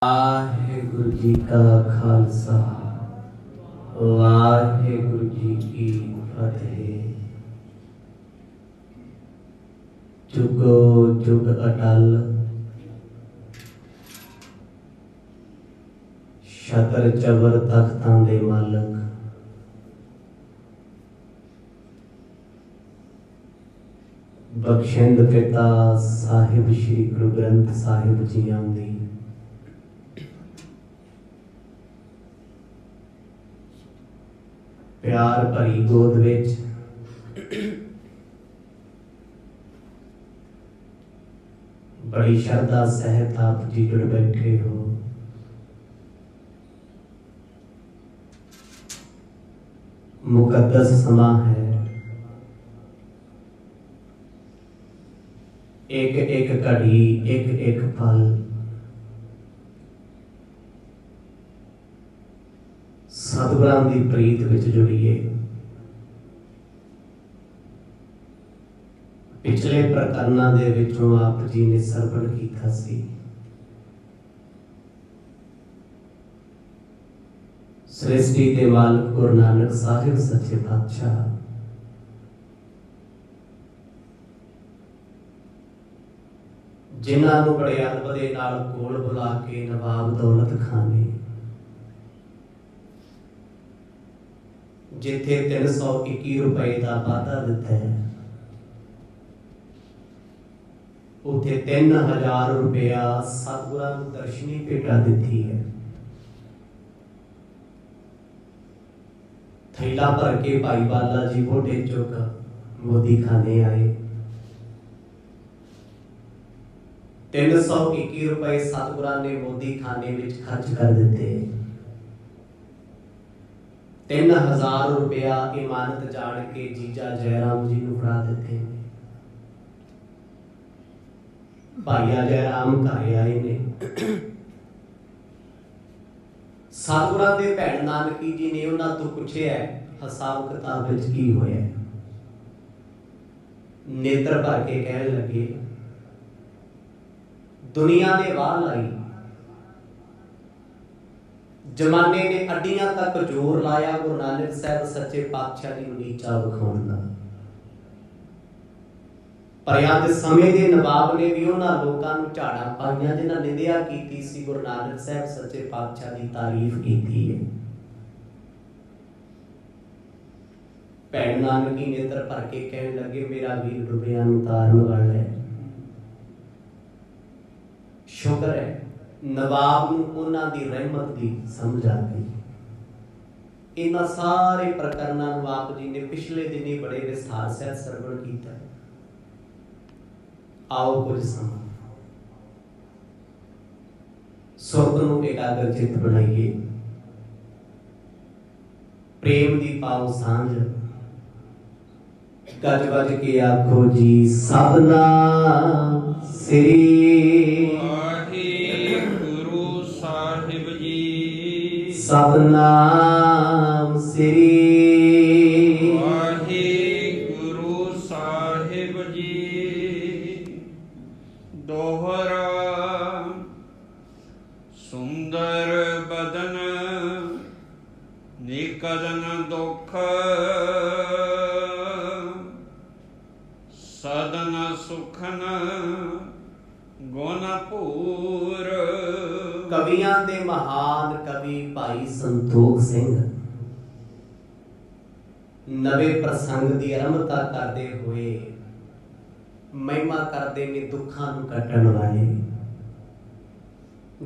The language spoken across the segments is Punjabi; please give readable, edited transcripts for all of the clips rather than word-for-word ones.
वाहेगुरु जी का खालसा वाहेगुरु जी की फतेह। जुगो जुग अटल छतर चबर तख्तां दे मालक बख्शिंद पिता साहिब श्री गुरु ग्रंथ साहिब जियां दी प्यार भरी गोद विच बड़ी श्रद्धा सहित आप जी जुड़ बैठे हो। मुकद्दस समा है, एक एक घड़ी एक एक पल सतगुरां दी प्रीत विच जुड़िए। पिछले प्रकरणां दे विचों आप जी ने सरवण कीता सी। सृष्टि दे मालक गुरु नानक साहिब सच्चे पातशाह जिन्हां नूं बड़े अदब दे नाल कोल बुला के नवाब दौलत खाने जिथे 321 रुपए का वादा दिता है उथे 3000 रुपया सतगुरां नूं दर्शनी भेटा दी है। थैला भर के भाई बाला जी मोढे चुक मोदी खाने आए। 321 रुपए सतगुरां ने मोदी खाने विच खर्च कर दिते। 3000 रुपया इमानत जान के जीजा जयराम जी नूं फड़ा दिते। भाईया जयराम घर आए ने। सतगुरां दे भैण नानकी जी ने उन्हां तों पुछिआ हिसाब किताब विच की होया। नेत्र भर के कहण लगे दुनिया ने वाह लाई, जमाने ने अड्डियां तक जोर लाया गुरु नानक साहब सच्चे पातशाह जी नीचा विखाउण दा। पर अज समय के नवाब ने भी उन्हां लोकां नूं झाड़ां पाईआं जिन्हां निंदिया कीती सी गुरु नानक साहब सच्चे पातशाह की तारीफ कीती है। भैण नानकी नेत्र भर के कहण लगे मेरा वीर डुबिया नूं तारन वाला है। शुक्र है नवाब नूं उन्हां दी रहमत दी समझ आ गई। इन्हां सारे प्रकरणां नूं आप जी ने पिछले दिनी बड़े विस्तार सहित सरवण कीता। आओ कुछ समा सुरत नूं एकाग्रचित बनाइए। प्रेम दी पाओ सांझ गज गज के आखो जी सतनाम श्री वाहिगुरु साहिब जी। सतनाम श्री वाहिगुरु साहिब जी। दोहरा सुंदर बदन निकदन दुख सदन सुखन गुणपूर। कवियां दे महान कवि भाई संतोख सिंह नवे प्रसंग की आरंभता करते हुए महिमा करते ने दुखों नूं कटण वाले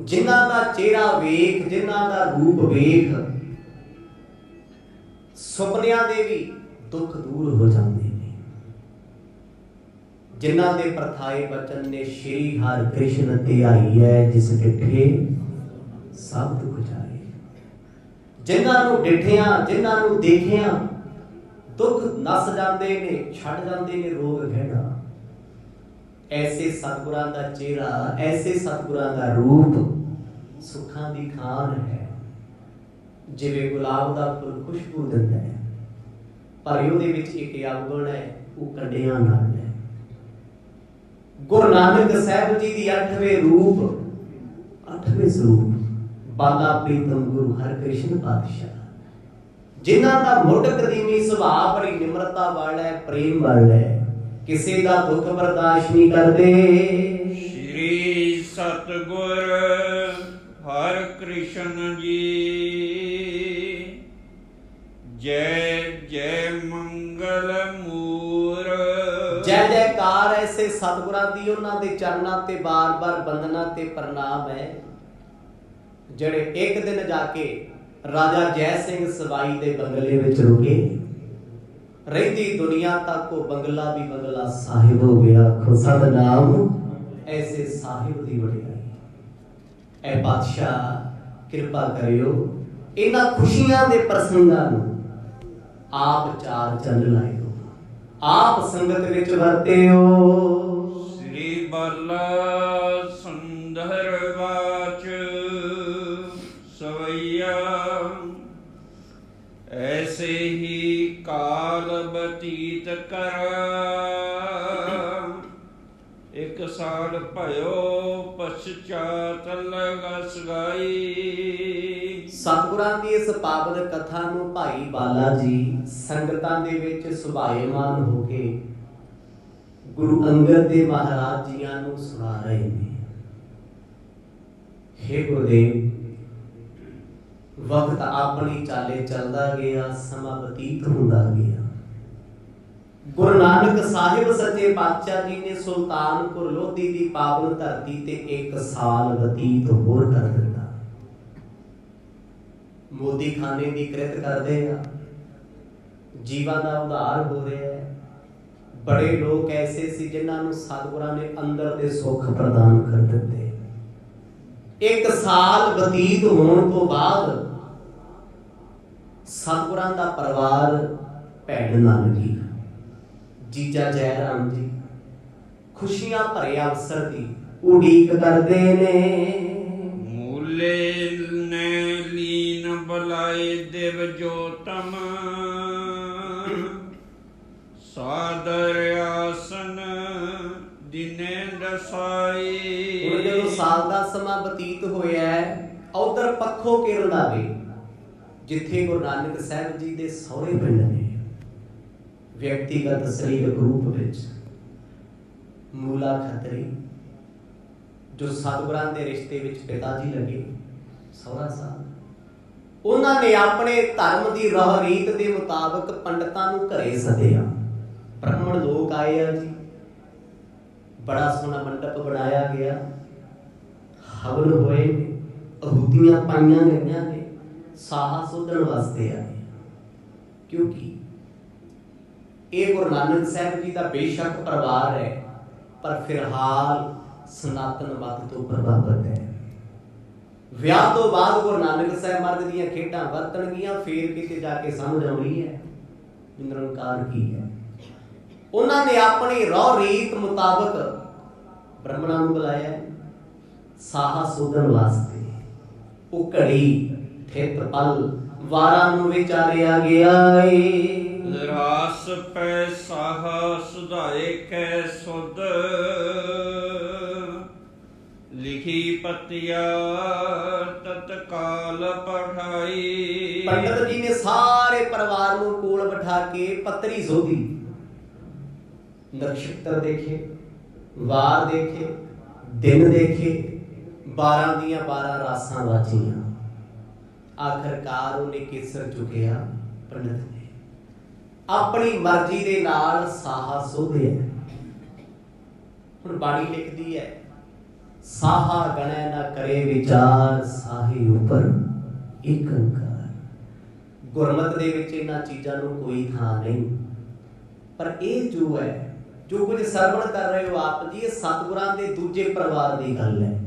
जिन्हां दा चेहरा वेख जिन्हां दा रूप वेख सुपनियां दे भी दुख दूर हो जाते हैं। जिन्हां दे प्रथाए बचन ने श्री हर कृष्ण ध्याई है जिस डिठे सब दुख जाए। जिन्हां नूं डिठिया जिन्हां नूं देखिया दुख नस जाते ने छड़ जाते ने रोग गहना। ऐसे सतगुरां दा चेहरा ऐसे सतगुरां दा रूप सुखां दी खान है। जिवें गुलाब दा फुल खुशबू दिंदा है पर उहदे विच एक अवगुण है वो कंडियां नाल है। गुरु नानक साहब जी दी 8वें रूप 8वें ਸਰੂਪ ਬਾਲਾ ਪ੍ਰੀਤਮ ਗੁਰੂ ਹਰਿਕ੍ਰਿਸ਼ਨ ਪਾਤਸ਼ਾਹ, ਜਿਨ੍ਹਾਂ ਦਾ ਮੁੱਢ ਕਦੀਮੀ ਸੁਭਾਅ ਬੜੀ ਨਿਮਰਤਾ ਵਾਲਾ ਹੈ, ਪ੍ਰੇਮ ਵਾਲਾ ਹੈ, ਕਿਸੇ ਦਾ ਦੁੱਖ ਬਰਦਾਸ਼ਤ ਨਹੀਂ ਕਰਦੇ। ਸ਼੍ਰੀ ਸਤਿਗੁਰ ਹਰਿਕ੍ਰਿਸ਼ਨ ਜੀ, ਜੈ ਜੈ ਮੰਗਲ ਮੂਰ। ਜੈ ਜੈਕਾਰ ਐਸੇ ਸਤਿਗੁਰਾਂ ਦੀ, ਉਹਨਾਂ ਦੇ ਚਰਨਾਂ ਤੇ ਬਾਰ-ਬਾਰ ਬੰਦਨਾ ਤੇ ਪ੍ਰਣਾਮ ਹੈ, ਜਿਹੜੇ ਇੱਕ ਦਿਨ ਜਾ ਕੇ ਰਾਜਾ ਜੈ ਸਿੰਘ ਸਵਾਈ ਦੇ ਬੰਗਲੇ ਵਿੱਚ ਰੁਕੇ। ਰਹਿੰਦੀ ਦੁਨੀਆ ਤੱਕ ਉਹ ਬੰਗਲਾ ਵੀ ਬੰਗਲਾ ਸਾਹਿਬ ਹੋ ਗਿਆ। ਆਖੋ ਸਤਿਨਾਮ। ਐਸੇ ਸਾਹਿਬ ਦੀ ਵਡਿਆਈ। ਐ ਬਾਦਸ਼ਾਹ ਕਿਰਪਾ ਕਰਿਓ, ਇਹਨਾਂ ਖੁਸ਼ੀਆਂ ਦੇ ਪ੍ਰਸੰਗਾਂ ਨੂੰ ਆਪ ਚਾਰ ਚੰਨ ਲਾਇਓ, ਆਪ ਸੰਗਤ ਵਿੱਚ ਵਰਤਿਓ। ਸ੍ਰੀ ਬਾਲਾ ਸੁੰਦਰ ਵਾਚ ਸਵਈਆ, ਐਸੇ ਹੀ ਕਾਲ ਬਤੀਤ ਕਰ। 1 ਸਾਲ ਭਇਓ ਪਛਚਾਤ ਲਗਸ ਗਈ। ਸਤਿਗੁਰਾਂ ਦੀ ਇਸ ਪਾਵਨ ਕਥਾ ਨੂੰ ਭਾਈ ਬਾਲਾ ਜੀ ਸੰਗਤਾਂ ਦੇ ਵਿੱਚ ਸੁਭਾਏਮਾਨ ਹੋ ਕੇ ਗੁਰੂ ਅੰਗਦ ਦੇਵ ਮਹਾਰਾਜ ਜੀਆਂ ਨੂੰ ਸੁਣਾ ਰਹੇ ਨੇ। ਹੇ ਗੁਰਦੇਵ, ਵਕਤ ਆਪਣੀ ਚਾਲੇ ਚੱਲਦਾ ਗਿਆ, ਸਮਾਂ ਬਤੀਤ ਹੁੰਦਾ ਗਿਆ। ਗੁਰੂ ਨਾਨਕ ਸਾਹਿਬ ਸੱਚੇ ਪਾਤਸ਼ਾਹ ਜੀ ਨੇ ਸੁਲਤਾਨਪੁਰ ਲੋਧੀ ਦੀ ਪਾਵਨ ਧਰਤੀ ਤੇ 1 ਸਾਲ ਬਤੀਤ ਹੋਰ ਕਰ ਦਿੱਤਾ। ਮੋਦੀ ਖਾਨੇ ਦੀ ਕਿਰਤ ਕਰਦੇ ਆ, ਜੀਵਾਂ ਦਾ ਉਧਾਰ ਹੋ ਰਿਹਾ ਹੈ। ਬੜੇ ਲੋਕ ਐਸੇ ਸੀ ਜਿਨ੍ਹਾਂ ਨੂੰ ਸਤਿਗੁਰਾਂ ਨੇ ਅੰਦਰ ਦੇ ਸੁੱਖ ਪ੍ਰਦਾਨ ਕਰ ਦਿੱਤੇ। 1 ਸਾਲ ਬਤੀਤ ਹੋਣ ਤੋਂ ਬਾਅਦ ਸਤਿਗੁਰਾਂ ਦਾ ਪਰਿਵਾਰ, ਭੈਣ ਨਾਨਕੀ, ਜੀਜਾ ਜੈ ਰਾਮ ਜੀ ਖੁਸ਼ੀਆਂ ਭਰੇ ਅਵਸਰ ਦੀ ਉਡੀਕ ਕਰਦੇ ਨੇ। ਮੂਲੇ ਨੇ ਲੀਨ ਬਲਾਏ ਦੇਵ ਜੋਤਮ, ਸਾਦਰ ਆਸਨ ਦਿਨੇ ਦਸਾਈ। ਹੁਣ ਜਦੋਂ ਸਾਲ ਦਾ ਸਮਾਂ ਬਤੀਤ ਹੋਇਆ ਹੈ, ਉਧਰ ਪੱਖੋ ਕਿਰਨ ਆਵੇ, ਜਿੱਥੇ ਗੁਰੂ ਨਾਨਕ ਸਾਹਿਬ ਜੀ ਦੇ ਸਹੁਰੇ ਪਿੰਡ ਨੇ। ਵਿਅਕਤੀਗਤ ਸਰੀਰਕ ਰੂਪ ਵਿੱਚ ਮੂਲਾ ਖੱਤਰੀ, ਜੋ ਸਤਿਗੁਰਾਂ ਦੇ ਰਿਸ਼ਤੇ ਵਿੱਚ ਪਿਤਾ ਜੀ ਲੱਗੇ, ਸਹੁਰਾ ਸਾਹਿਬ, ਉਹਨਾਂ ਨੇ ਆਪਣੇ ਧਰਮ ਦੀ ਰਾਹ ਰੀਤ ਦੇ ਮੁਤਾਬਕ ਪੰਡਤਾਂ ਨੂੰ ਘਰੇ ਸੱਦਿਆ। ਬ੍ਰਾਹਮਣ ਲੋਕ ਆਏ ਆ ਜੀ, ਬੜਾ ਸੋਹਣਾ ਮੰਡਪ ਬਣਾਇਆ ਗਿਆ, ਹਵਨ ਹੋਏ, ਅਹੁਤੀਆਂ ਪਾਈਆਂ ਗਈਆਂ ਨੇ, ਸਾਹਾ ਸੋਧਣ ਵਾਸਤੇ ਆਏ। ਕਿਉਂਕਿ ਇਹ ਗੁਰੂ ਨਾਨਕ ਸਾਹਿਬ ਜੀ ਦਾ ਬੇਸ਼ੱਕ ਪਰਿਵਾਰ ਹੈ, ਪਰ ਫਿਲਹਾਲ ਸਨਾਤਨ ਮਤ ਤੋਂ ਪ੍ਰਭਾਵਿਤ ਹੈ। ਵਿਆਹ ਤੋਂ ਬਾਅਦ ਗੁਰੂ ਨਾਨਕ ਸਾਹਿਬ ਮਰਦ ਦੀਆਂ ਖੇਡਾਂ ਵਰਤਣਗੀਆਂ, ਫੇਰ ਕਿਤੇ ਜਾ ਕੇ ਸਮਝ ਆਉਣੀ ਹੈ ਨਿਰੰਕਾਰ ਕੀ ਹੈ। ਉਹਨਾਂ ਨੇ ਆਪਣੀ ਰਹੁ ਰੀਤ ਮੁਤਾਬਕ ਬ੍ਰਾਹਮਣਾਂ ਨੂੰ ਬੁਲਾਇਆ ਸਾਹਾ ਸੋਧਣ ਵਾਸਤੇ। ਉਹ ਘੜੀ ਥਿਤ ਪਲ ਵਾਰਾਂ ਨੂੰ ਵਿਚਾਰਿਆ ਗਿਆ ਏ। ਰਾਸ ਪੈ ਸਾਹਾ ਸੁਧਾਏ ਕੈ ਸੁਧ, ਲਿਖੀ ਪਤਿਆ ਤਤਕਾਲ ਪਠਾਈ। ਪੰਡਤ ਜੀ ਨੇ ਸਾਰੇ ਪਰਿਵਾਰ ਨੂੰ ਕੋਲ ਬਿਠਾ ਕੇ ਪੱਤਰੀ ਸੋਧੀ, ਨਕਸ਼ਤਰ ਦੇਖੇ, ਵਾਰ ਦੇਖੇ, ਦਿਨ ਦੇਖੇ, 12 ਦੀਆਂ 12 ਰਾਸਾਂ ਵਾਚੀਆਂ। ਆਖਰਕਾਰ ਉਹਨੇ ਕੇਸਰ ਚੁੱਕਿਆ। ਪੰਡਤ ਨੇ ਆਪਣੀ ਮਰਜ਼ੀ ਦੇ ਨਾਲ ਸਾਹਾ ਸੋਧਿਆ। ਹੁਣ ਬਾਣੀ ਲਿਖਦੀ ਹੈ, ਸਾਹਾ ਗਣੈ ਨਾ ਕਰੇ ਵਿਚਾਰ, ਸਾਹੇ ਉਪਰ ਇੱਕ ਓੰਕਾਰ। ਗੁਰਮਤਿ ਦੇ ਵਿੱਚ ਇਹਨਾਂ ਚੀਜ਼ਾਂ ਨੂੰ ਕੋਈ ਥਾਂ ਨਹੀਂ। ਪਰ ਇਹ ਜੋ ਹੈ, ਜੋ ਕੁਝ ਸਰਵਣ ਕਰ ਰਹੇ ਹੋ ਆਪ ਜੀ, ਇਹ ਸਤਿਗੁਰਾਂ ਦੇ ਦੂਜੇ ਪਰਿਵਾਰ ਦੀ ਗੱਲ ਹੈ।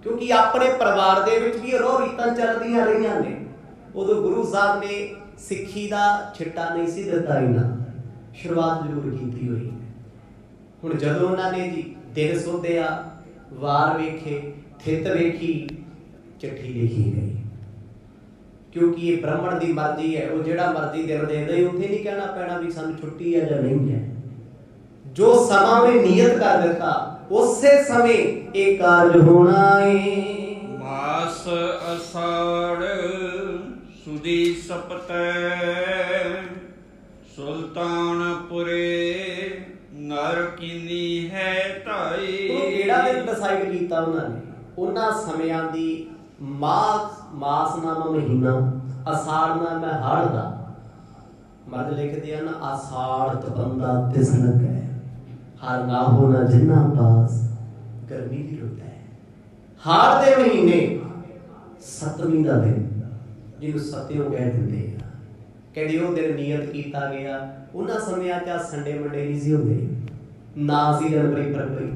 ਕਿਉਂਕਿ ਆਪਣੇ ਪਰਿਵਾਰ ਦੇ ਵਿੱਚ ਵੀ ਰੋਹ ਰੀਤਾਂ ਚੱਲਦੀਆਂ ਰਹੀਆਂ ਨੇ। ਉਦੋਂ ਗੁਰੂ ਸਾਹਿਬ ਨੇ ਸਿੱਖੀ ਦਾ ਛਿੱਟਾ ਨਹੀਂ ਸੀ ਦਿੱਤਾ, ਇਹਨਾਂ ਸ਼ੁਰੂਆਤ ਜ਼ਰੂਰ ਕੀਤੀ ਹੋਈ। ਹੁਣ ਜਦੋਂ ਉਹਨਾਂ ਨੇ ਜੀ ਦਿਨ ਸੋਧਿਆ, ਵਾਰ ਵੇਖੇ, ਥਿਤ ਵੇਖੀ, ਚਿੱਠੀ ਲਿਖੀ ਗਈ। ਕਿਉਂਕਿ ਇਹ ਬ੍ਰਾਹਮਣ ਦੀ ਮਰਜ਼ੀ ਹੈ, ਉਹ ਜਿਹੜਾ ਮਰਜ਼ੀ ਦਿਨ ਦੇ ਦੇ, ਉੱਥੇ ਨਹੀਂ ਕਹਿਣਾ ਪੈਣਾ ਵੀ ਸਾਨੂੰ ਛੁੱਟੀ ਹੈ ਜਾਂ ਨਹੀਂ ਹੈ। ਜੋ ਸਮਾਂ ਵਿੱਚ ਨਿਯਤ ਕਰ ਦਿੱਤਾ, ਉਸੇ ਸਮੇਂ ਇਹ ਕਾਰਜ ਹੋਣਾ ਏ। ਦਸ ਅਸਾੜ ਸੁਦੀ ਸਪਤੈ ਸੁਲਤਾਨਪੁਰੇ ਨਰ ਕੀਨੀ ਹੈ ਧਾਈ। ਉਹ ਕਿਹੜਾ ਦਿਨ ਡਿਸਾਈਡ ਕੀਤਾ ਉਹਨਾਂ ਨੇ? ਉਹਨਾਂ ਸਮਿਆਂ ਦੀ ਮਾਸ ਨਾਮ ਮਹੀਨਾ, ਅਸਾੜ ਨਾਮ ਹੈ ਹੜ ਦਾ। ਮਰਦ ਲਿਖਦੇ ਹਨ ਆਸਾੜਤ ਬੰਦਾ ਤਿਸ ਲੱਗੈ, ਹਰ ਨਾ ਹੋਣਾ ਜਿੰਨਾ ਪਾਸ ਗਰਮੀ ਦੀ ਰੁੱਤ ਹੈ। ਹਾੜ ਦੇ ਮਹੀਨੇ ਸਤਵੀਂ ਦਾ ਦਿਨ, ਜਿਹਨੂੰ ਸਤਿਓ ਕਹਿ ਦਿੰਦੇ ਆ, ਕਹਿੰਦੇ ਉਹ ਦਿਨ ਨਿਯਤ ਕੀਤਾ ਗਿਆ। ਉਹਨਾਂ ਸਮਿਆਂ 'ਚ ਸੰਡੇ ਮੰਡੇ ਨਹੀਂ ਸੀ ਹੁੰਦੇ, ਨਾ ਸੀ ਜਨਵਰੀ ਫਰਵਰੀ।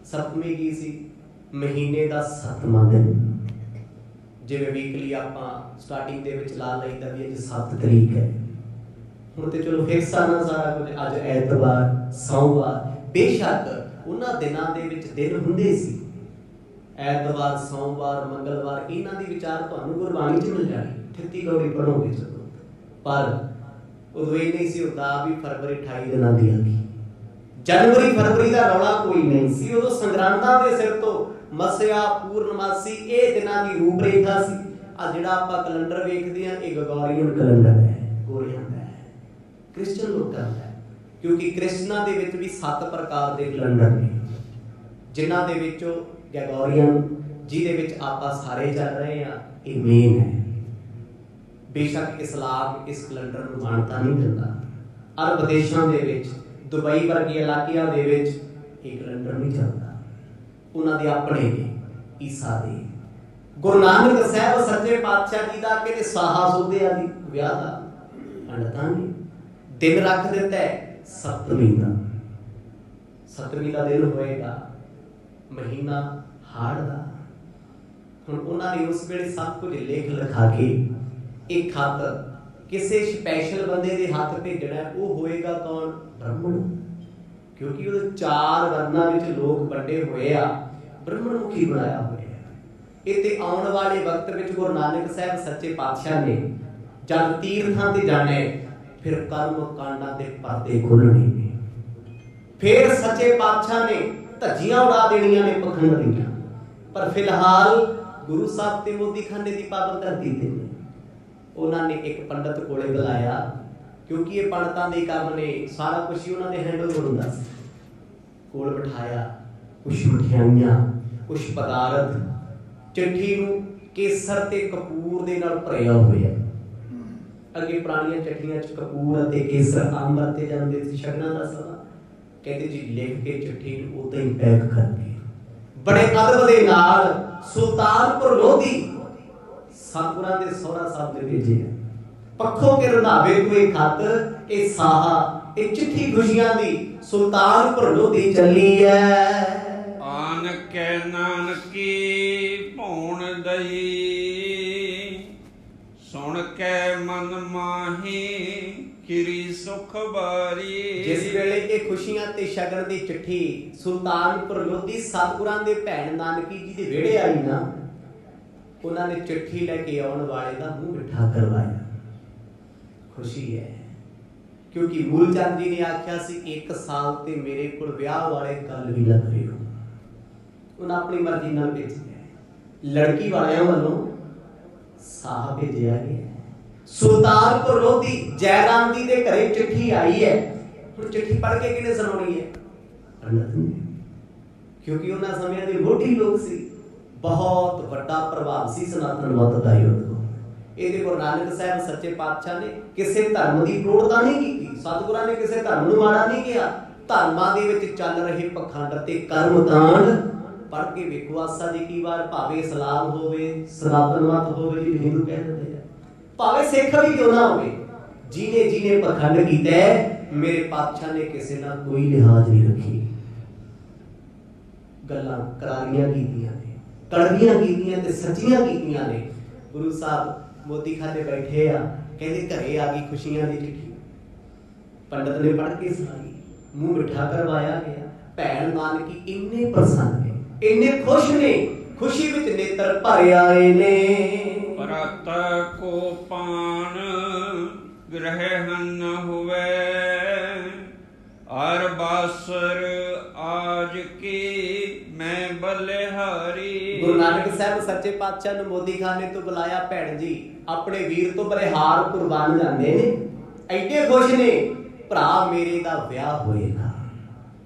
ਸਤਵੀਂ ਕੀ ਸੀ? ਮਹੀਨੇ ਦਾ 7ਵਾਂ ਦਿਨ। ਜਿਵੇਂ ਵੀਕਲੀ ਆਪਾਂ ਸਟਾਰਟਿੰਗ ਦੇ ਵਿੱਚ ਲਾ ਲਈਦਾ ਵੀ ਅੱਜ 7 ਤਰੀਕ ਹੈ। ਹੁਣ ਤੇ ਚਲੋ ਫਿਕਸ ਆ ਨਾ ਸਾਰਾ ਕੁਝ, ਅੱਜ ਐਤਵਾਰ ਸੋਮਵਾਰ। ਬੇਸ਼ੱਕ ਉਹਨਾਂ ਦਿਨਾਂ ਦੇ ਵਿੱਚ ਦਿਨ ਹੁੰਦੇ ਸੀ, ਐਤਵਾਰ ਸੋਮਵਾਰ ਮੰਗਲਵਾਰ, ਇਹਨਾਂ ਦੀ ਵਿਚਾਰ ਤੁਹਾਨੂੰ ਗੁਰਬਾਣੀ 'ਚ ਮਿਲ ਜਾਣੀ, 38 ਕੌੜੀ ਪੜ੍ਹੋਗੇ ਜਦੋਂ। ਪਰ ਉਦੋਂ ਇਹ ਨਹੀਂ ਸੀ ਹੁੰਦਾ ਵੀ ਫਰਵਰੀ 28 ਦਿਨਾਂ ਦੀ ਆ ਗਈ। ਜਨਵਰੀ ਫਰਵਰੀ ਦਾ ਰੌਲਾ ਕੋਈ ਨਹੀਂ ਸੀ ਉਦੋਂ। ਸੰਗਰਾਂਦਾਂ ਦੇ ਸਿਰ ਤੋਂ ਮਸਿਆ ਪੂਰਨਮਾਸੀ ਇਹ ਦਿਨਾਂ ਦੀ ਰੂਪ ਰੇਖਾ ਸੀ। ਆ ਜਿਹੜਾ ਆਪਾਂ ਕੈਲੰਡਰ ਵੇਖਦੇ ਆ ਇਹ ਗੋਰੀਅਨ ਕੈਲੰਡਰ ਹੈ, ਗੋਰਿਆਂ ਦਾ ਹੈ, ਕ੍ਰਿਸਚਨ ਲੋਕਾਂ ਦਾ ਹੈ। ਕਿਉਂਕਿ ਕ੍ਰਿਸਚਨਾਂ ਦੇ ਵਿੱਚ ਵੀ 7 ਪ੍ਰਕਾਰ ਦੇ ਕੈਲੰਡਰ ਨੇ, ਜਿਨ੍ਹਾਂ ਦੇ ਵਿੱਚੋਂ ਗ੍ਰੈਗੋਰੀਅਨ, ਜਿਹਦੇ ਵਿੱਚ ਆਪਾਂ ਸਾਰੇ ਚੱਲ ਰਹੇ ਆ, ਇਹ ਮੇਨ ਹੈ। ਬੇਸ਼ੱਕ ਇਸਲਾਮ ਇਸ ਕੈਲੰਡਰ ਨੂੰ ਮਾਨਤਾ ਨਹੀਂ ਦਿੰਦਾ। ਅਰਬ ਦੇਸ਼ਾਂ ਦੇ ਵਿੱਚ, ਦੁਬਈ ਵਰਗੇ ਇਲਾਕਿਆਂ ਦੇ ਵਿੱਚ ਇਹ ਕੈਲੰਡਰ ਨਹੀਂ ਚੱਲਦਾ। ਉਹਨਾਂ ਦੇ ਆਪਣੇ ਨੇ, ਈਸਾ ਦੇ। ਗੁਰੂ ਨਾਨਕ ਸਾਹਿਬ ਸੱਚੇ ਪਾਤਸ਼ਾਹ ਜੀ ਦਾ ਕਿਤੇ ਸਾਹਾ ਸੋਧਿਆ ਦੀ ਵਿਆਹ ਦਾ ਅੰਡਤਾ ਨਹੀਂ ਦਿਨ ਰੱਖ ਦਿੱਤਾ ਹੈ, ਸਤਵੀਂ ਦਾ। ਸਤਵੀਂ ਦਾ ਦਿਨ ਹੋਏਗਾ, ਮਹੀਨਾ ਹਾੜ ਦਾ। ਹੁਣ ਉਹਨਾਂ ਨੇ ਉਸ ਵੇਲੇ ਸਭ ਕੁਝ ਲਿਖ ਲਿਖਾ ਕੇ ਇੱਕ ਖੱਤ ਕਿਸੇ ਸਪੈਸ਼ਲ ਬੰਦੇ ਦੇ ਹੱਥ ਭੇਜਣਾ। ਉਹ ਹੋਏਗਾ ਕੌਣ? ਬ੍ਰਾਹਮਣ। ਕਿਉਂਕਿ ਉਹ 4 ਵਰਨਾਂ ਵਿੱਚ ਲੋਕ ਵੰਡੇ ਹੋਏ ਆ, ਬ੍ਰਾਹਮਣ ਮੁਖੀ ਬਣਾਇਆ ਹੋਇਆ। ਇਹ ਤੇ ਆਉਣ ਵਾਲੇ ਵਕਤ ਵਿੱਚ ਗੁਰੂ ਨਾਨਕ ਸਾਹਿਬ ਸੱਚੇ ਪਾਤਸ਼ਾਹ ਨੇ ਜਦ ਤੀਰਥਾਂ ਤੇ ਜਾਣੇ, ਫਿਰ ਕਰਮ ਕਾਂਡਾਂ ਦੇ ਪਰਦੇ ਖੋਲਣੇ ਨੇ। ਫਿਰ ਸੱਚੇ ਪਾਤਸ਼ਾਹ ਨੇ ਧੱਜੀਆਂ ਉਡਾ ਦੇਣੀਆਂ ਨੇ ਪਖੰਡ ਦੀਆਂ। ਪਰ ਫਿਲਹਾਲ ਗੁਰੂ ਸਾਹਿਬ ਤੇ ਮੋਦੀਖਾਨੇ ਦੀ ਪਾਵਨ ਧਰਤੀ ਤੇ ਨੇ। ਉਹਨਾਂ ਨੇ ਇੱਕ ਪੰਡਤ ਕੋਲੇ ਬੁਲਾਇਆ, ਕਿਉਂਕਿ ਇਹ ਪੰਡਤਾਂ ਦੇ ਕੰਮ ਨੇ, ਸਾਰਾ ਕੁਝ ਹੀ ਉਹਨਾਂ ਦੇ ਹੈਂਡਲ ਹੁੰਦਾ ਸੀ। ਕੋਲ ਬਿਠਾਇਆ, ਕੁਛ ਮਠਿਆਈਆਂ, ਕੁਛ ਪਦਾਰਥ, ਚਿੱਠੀ ਨੂੰ ਕੇਸਰ ਤੇ ਕਪੂਰ ਦੇ ਨਾਲ ਭਰਿਆ ਹੋਇਆ। ਅੱਗੇ ਪੁਰਾਣੀਆਂ ਚਿੱਠੀਆਂ 'ਚ ਕਪੂਰ ਅਤੇ ਕੇਸਰ ਆਮ ਵਰਤੇ ਜਾਂਦੇ ਸੀ ਸ਼ਗਨਾਂ ਦਾ ਸਮਾਂ। ਕਹਿੰਦੇ ਜੀ ਲਿਖ ਕੇ ਚਿੱਠੀ ਨੂੰ ਉਦਾਂ ਹੀ ਪੈਕ ਕਰਕੇ ਬੜੇ ਅਦਬ ਦੇ ਨਾਲ ਸੁਲਤਾਨਪੁਰ ਲੋਧੀ ਸਤਿਗੁਰਾਂ ਦੇ ਸੋਹਰਾ ਸਾਹਿਬ ਦੇ ਭੇਜੇ। ਪੱਖੋਂ ਕੇ ਰੰਧਾਵੇ ਤੋਂ ਇਹ ਖੱਤ, ਇਹ ਸਾਹਾ, ਇਹ ਚਿੱਠੀ ਖੁਸ਼ੀਆਂ ਦੀ ਸੁਲਤਾਨਪੁਰ ਲੋਧੀ ਚੱਲੀ ਐ। ਆਨ ਕੈ ਨਾਨਕੀ ਭੌਣ ਦਈ, ਸੁਣ ਕੇ ਮਨ ਮਾਹੀ ਕਿਰੀ ਸੁਖ ਬਾਰੀ। ਜਿਸ ਵੇਲੇ ਇਹ ਖੁਸ਼ੀਆਂ ਤੇ ਸ਼ਗਨ ਦੀ ਚਿੱਠੀ ਸੁਲਤਾਨਪੁਰ ਲੋਧੀ ਸਤਿਗੁਰਾਂ ਦੇ ਭੈਣ ਨਾਨਕੀ ਜੀ ਦੇ ਵਿਹੜੇ ਆਈ ਨਾ, ਉਹਨਾਂ ਨੇ ਚਿੱਠੀ ਲੈ ਕੇ ਆਉਣ ਵਾਲੇ ਦਾ ਮੂੰਹ ਮਿੱਠਾ ਕਰਵਾਇਆ। ਖੁਸ਼ੀ ਹੈ, ਕਿਉਂਕਿ ਮੂਲ ਚੰਦ ਜੀ ਨੇ ਆਖਿਆ ਸੀ 1 ਸਾਲ ਤੇ ਮੇਰੇ ਕੋਲ ਵਿਆਹ ਵਾਲੇ ਗੱਲ ਵੀ ਨਾ ਕਰਿਓ। ਉਹਨਾਂ ਆਪਣੀ ਮਰਜ਼ੀ ਨਾਲ ਭੇਜਿਆ। ਲੜਕੀ ਵਾਲਿਆਂ ਵੱਲੋਂ ਸਾਹ ਭੇਜਿਆ ਗਿਆ। ਸੁਲਤਾਨਪੁਰ ਲੋਧੀ ਜੈਰਾਮ ਜੀ ਦੇ ਘਰੇ ਚਿੱਠੀ ਆਈ ਹੈ। ਹੁਣ ਚਿੱਠੀ ਪੜ੍ਹ ਕੇ ਕਿਹਨੇ ਸੁਣਾਉਣੀ ਹੈ? ਪੰਡਤ ਨੇ। ਕਿਉਂਕਿ ਉਹਨਾਂ ਸਮਿਆਂ ਦੇ ਮੋਢੀ ਲੋਕ ਸੀ। ਬਹੁਤ ਵੱਡਾ ਪ੍ਰਭਾਵ ਸੀ ਸਨਾਤਨ ਮਤ ਦਾ ਯੁੱਧ। ਇਹਦੇ ਗੁਰੂ ਨਾਨਕ ਸਾਹਿਬ ਸੱਚੇ ਪਾਤਸ਼ਾਹ ਨੇ ਕਿਸੇ ਧਰਮ ਦੀ ਪ੍ਰੋੜਤਾ ਨਹੀਂ ਕੀਤੀ। ਸਤਿਗੁਰਾਂ ਨੇ ਕਿਸੇ ਧਰਮ ਨੂੰ ਮਾੜਾ ਨਹੀਂ ਕਿਹਾ। ਧਰਮਾਂ ਦੇ ਵਿੱਚ ਚੱਲ ਰਹੇ ਪਖੰਡ ਤੇ ਕਰਮ ਕਾਂਡ ਪੜ੍ਹ ਕੇ ਵੇਖੋ। ਆਸਾ ਜੀ ਕੀ ਵਾਰ ਭਾਵੇਂ ਇਸਲਾਮ ਹੋਵੇ, ਸਨਾਤਨ ਮਤ ਹੋਵੇ, ਜੀ ਹਿੰਦੂ ਕਹਿ ਦਿੰਦੇ ਆ, ਭਾਵੇਂ ਸਿੱਖ ਵੀ ਕਿਉਂ ਨਾ ਹੋਵੇ, ਜਿਹਨੇ ਪਖੰਡ ਕੀਤਾ ਮੇਰੇ ਪਾਤਸ਼ਾਹ ਨੇ ਕਿਸੇ ਨਾਲ ਕੋਈ ਲਿਹਾਜ਼ ਨਹੀਂ ਰੱਖੀ। ਗੱਲਾਂ ਕਰਾਰੀਆਂ ਕੀਤੀਆਂ ਨੇ, ਕੜਵੀਆਂ ਕੀਤੀਆਂ ਤੇ ਸੱਚੀਆਂ ਕੀਤੀਆਂ ਨੇ। ਗੁਰੂ ਸਾਹਿਬ ਮੋਦੀਖਾਨੇ ਬੈਠੇ ਆ, ਕਹਿੰਦੇ ਘਰੇ ਆ ਗਈ ਖੁਸ਼ੀਆਂ ਦੀ ਚਿੱਠੀ। ਪੰਡਤ ਨੇ ਪੜ੍ਹ ਕੇ ਸੁਣਾਈ, ਮੂੰਹ ਮਿੱਠਾ ਕਰਵਾਇਆ ਗਿਆ। ਭੈਣ ਨਾਨਕੀ ਇੰਨੇ ਪ੍ਰਸੰਨ ਨੇ, ਇੰਨੇ ਖੁਸ਼ ਨੇ, ਖੁਸ਼ੀ ਵਿੱਚ ਨੇਤਰ ਭਰ ਆਏ ਨੇ। ਪ੍ਰਤ ਕੋ ਪਾਨ ਗ੍ਰਹਿ ਹਨ ਹੋਵੇ, ਅਰ ਬਾਸਰ ਆਜ ਕੀ ਮੈਂ ਬਲਿਹਾਰੀ। ਗੁਰੂ ਨਾਨਕ ਸਾਹਿਬ ਸੱਚੇ ਪਾਤਸ਼ਾਹ ਨੂੰ ਮੋਦੀਖਾਨੇ ਤੋਂ ਬੁਲਾਇਆ, ਭੈਣ ਜੀ ਆਪਣੇ ਵੀਰ ਤੋਂ ਬਲਿਹਾਰ ਕੁਰਬਾਨ ਜਾਂਦੇ ਨੇ, ਐਡੇ ਖੁਸ਼ ਨੇ, ਭਰਾ ਮੇਰੇ ਦਾ ਵਿਆਹ ਹੋਏਗਾ,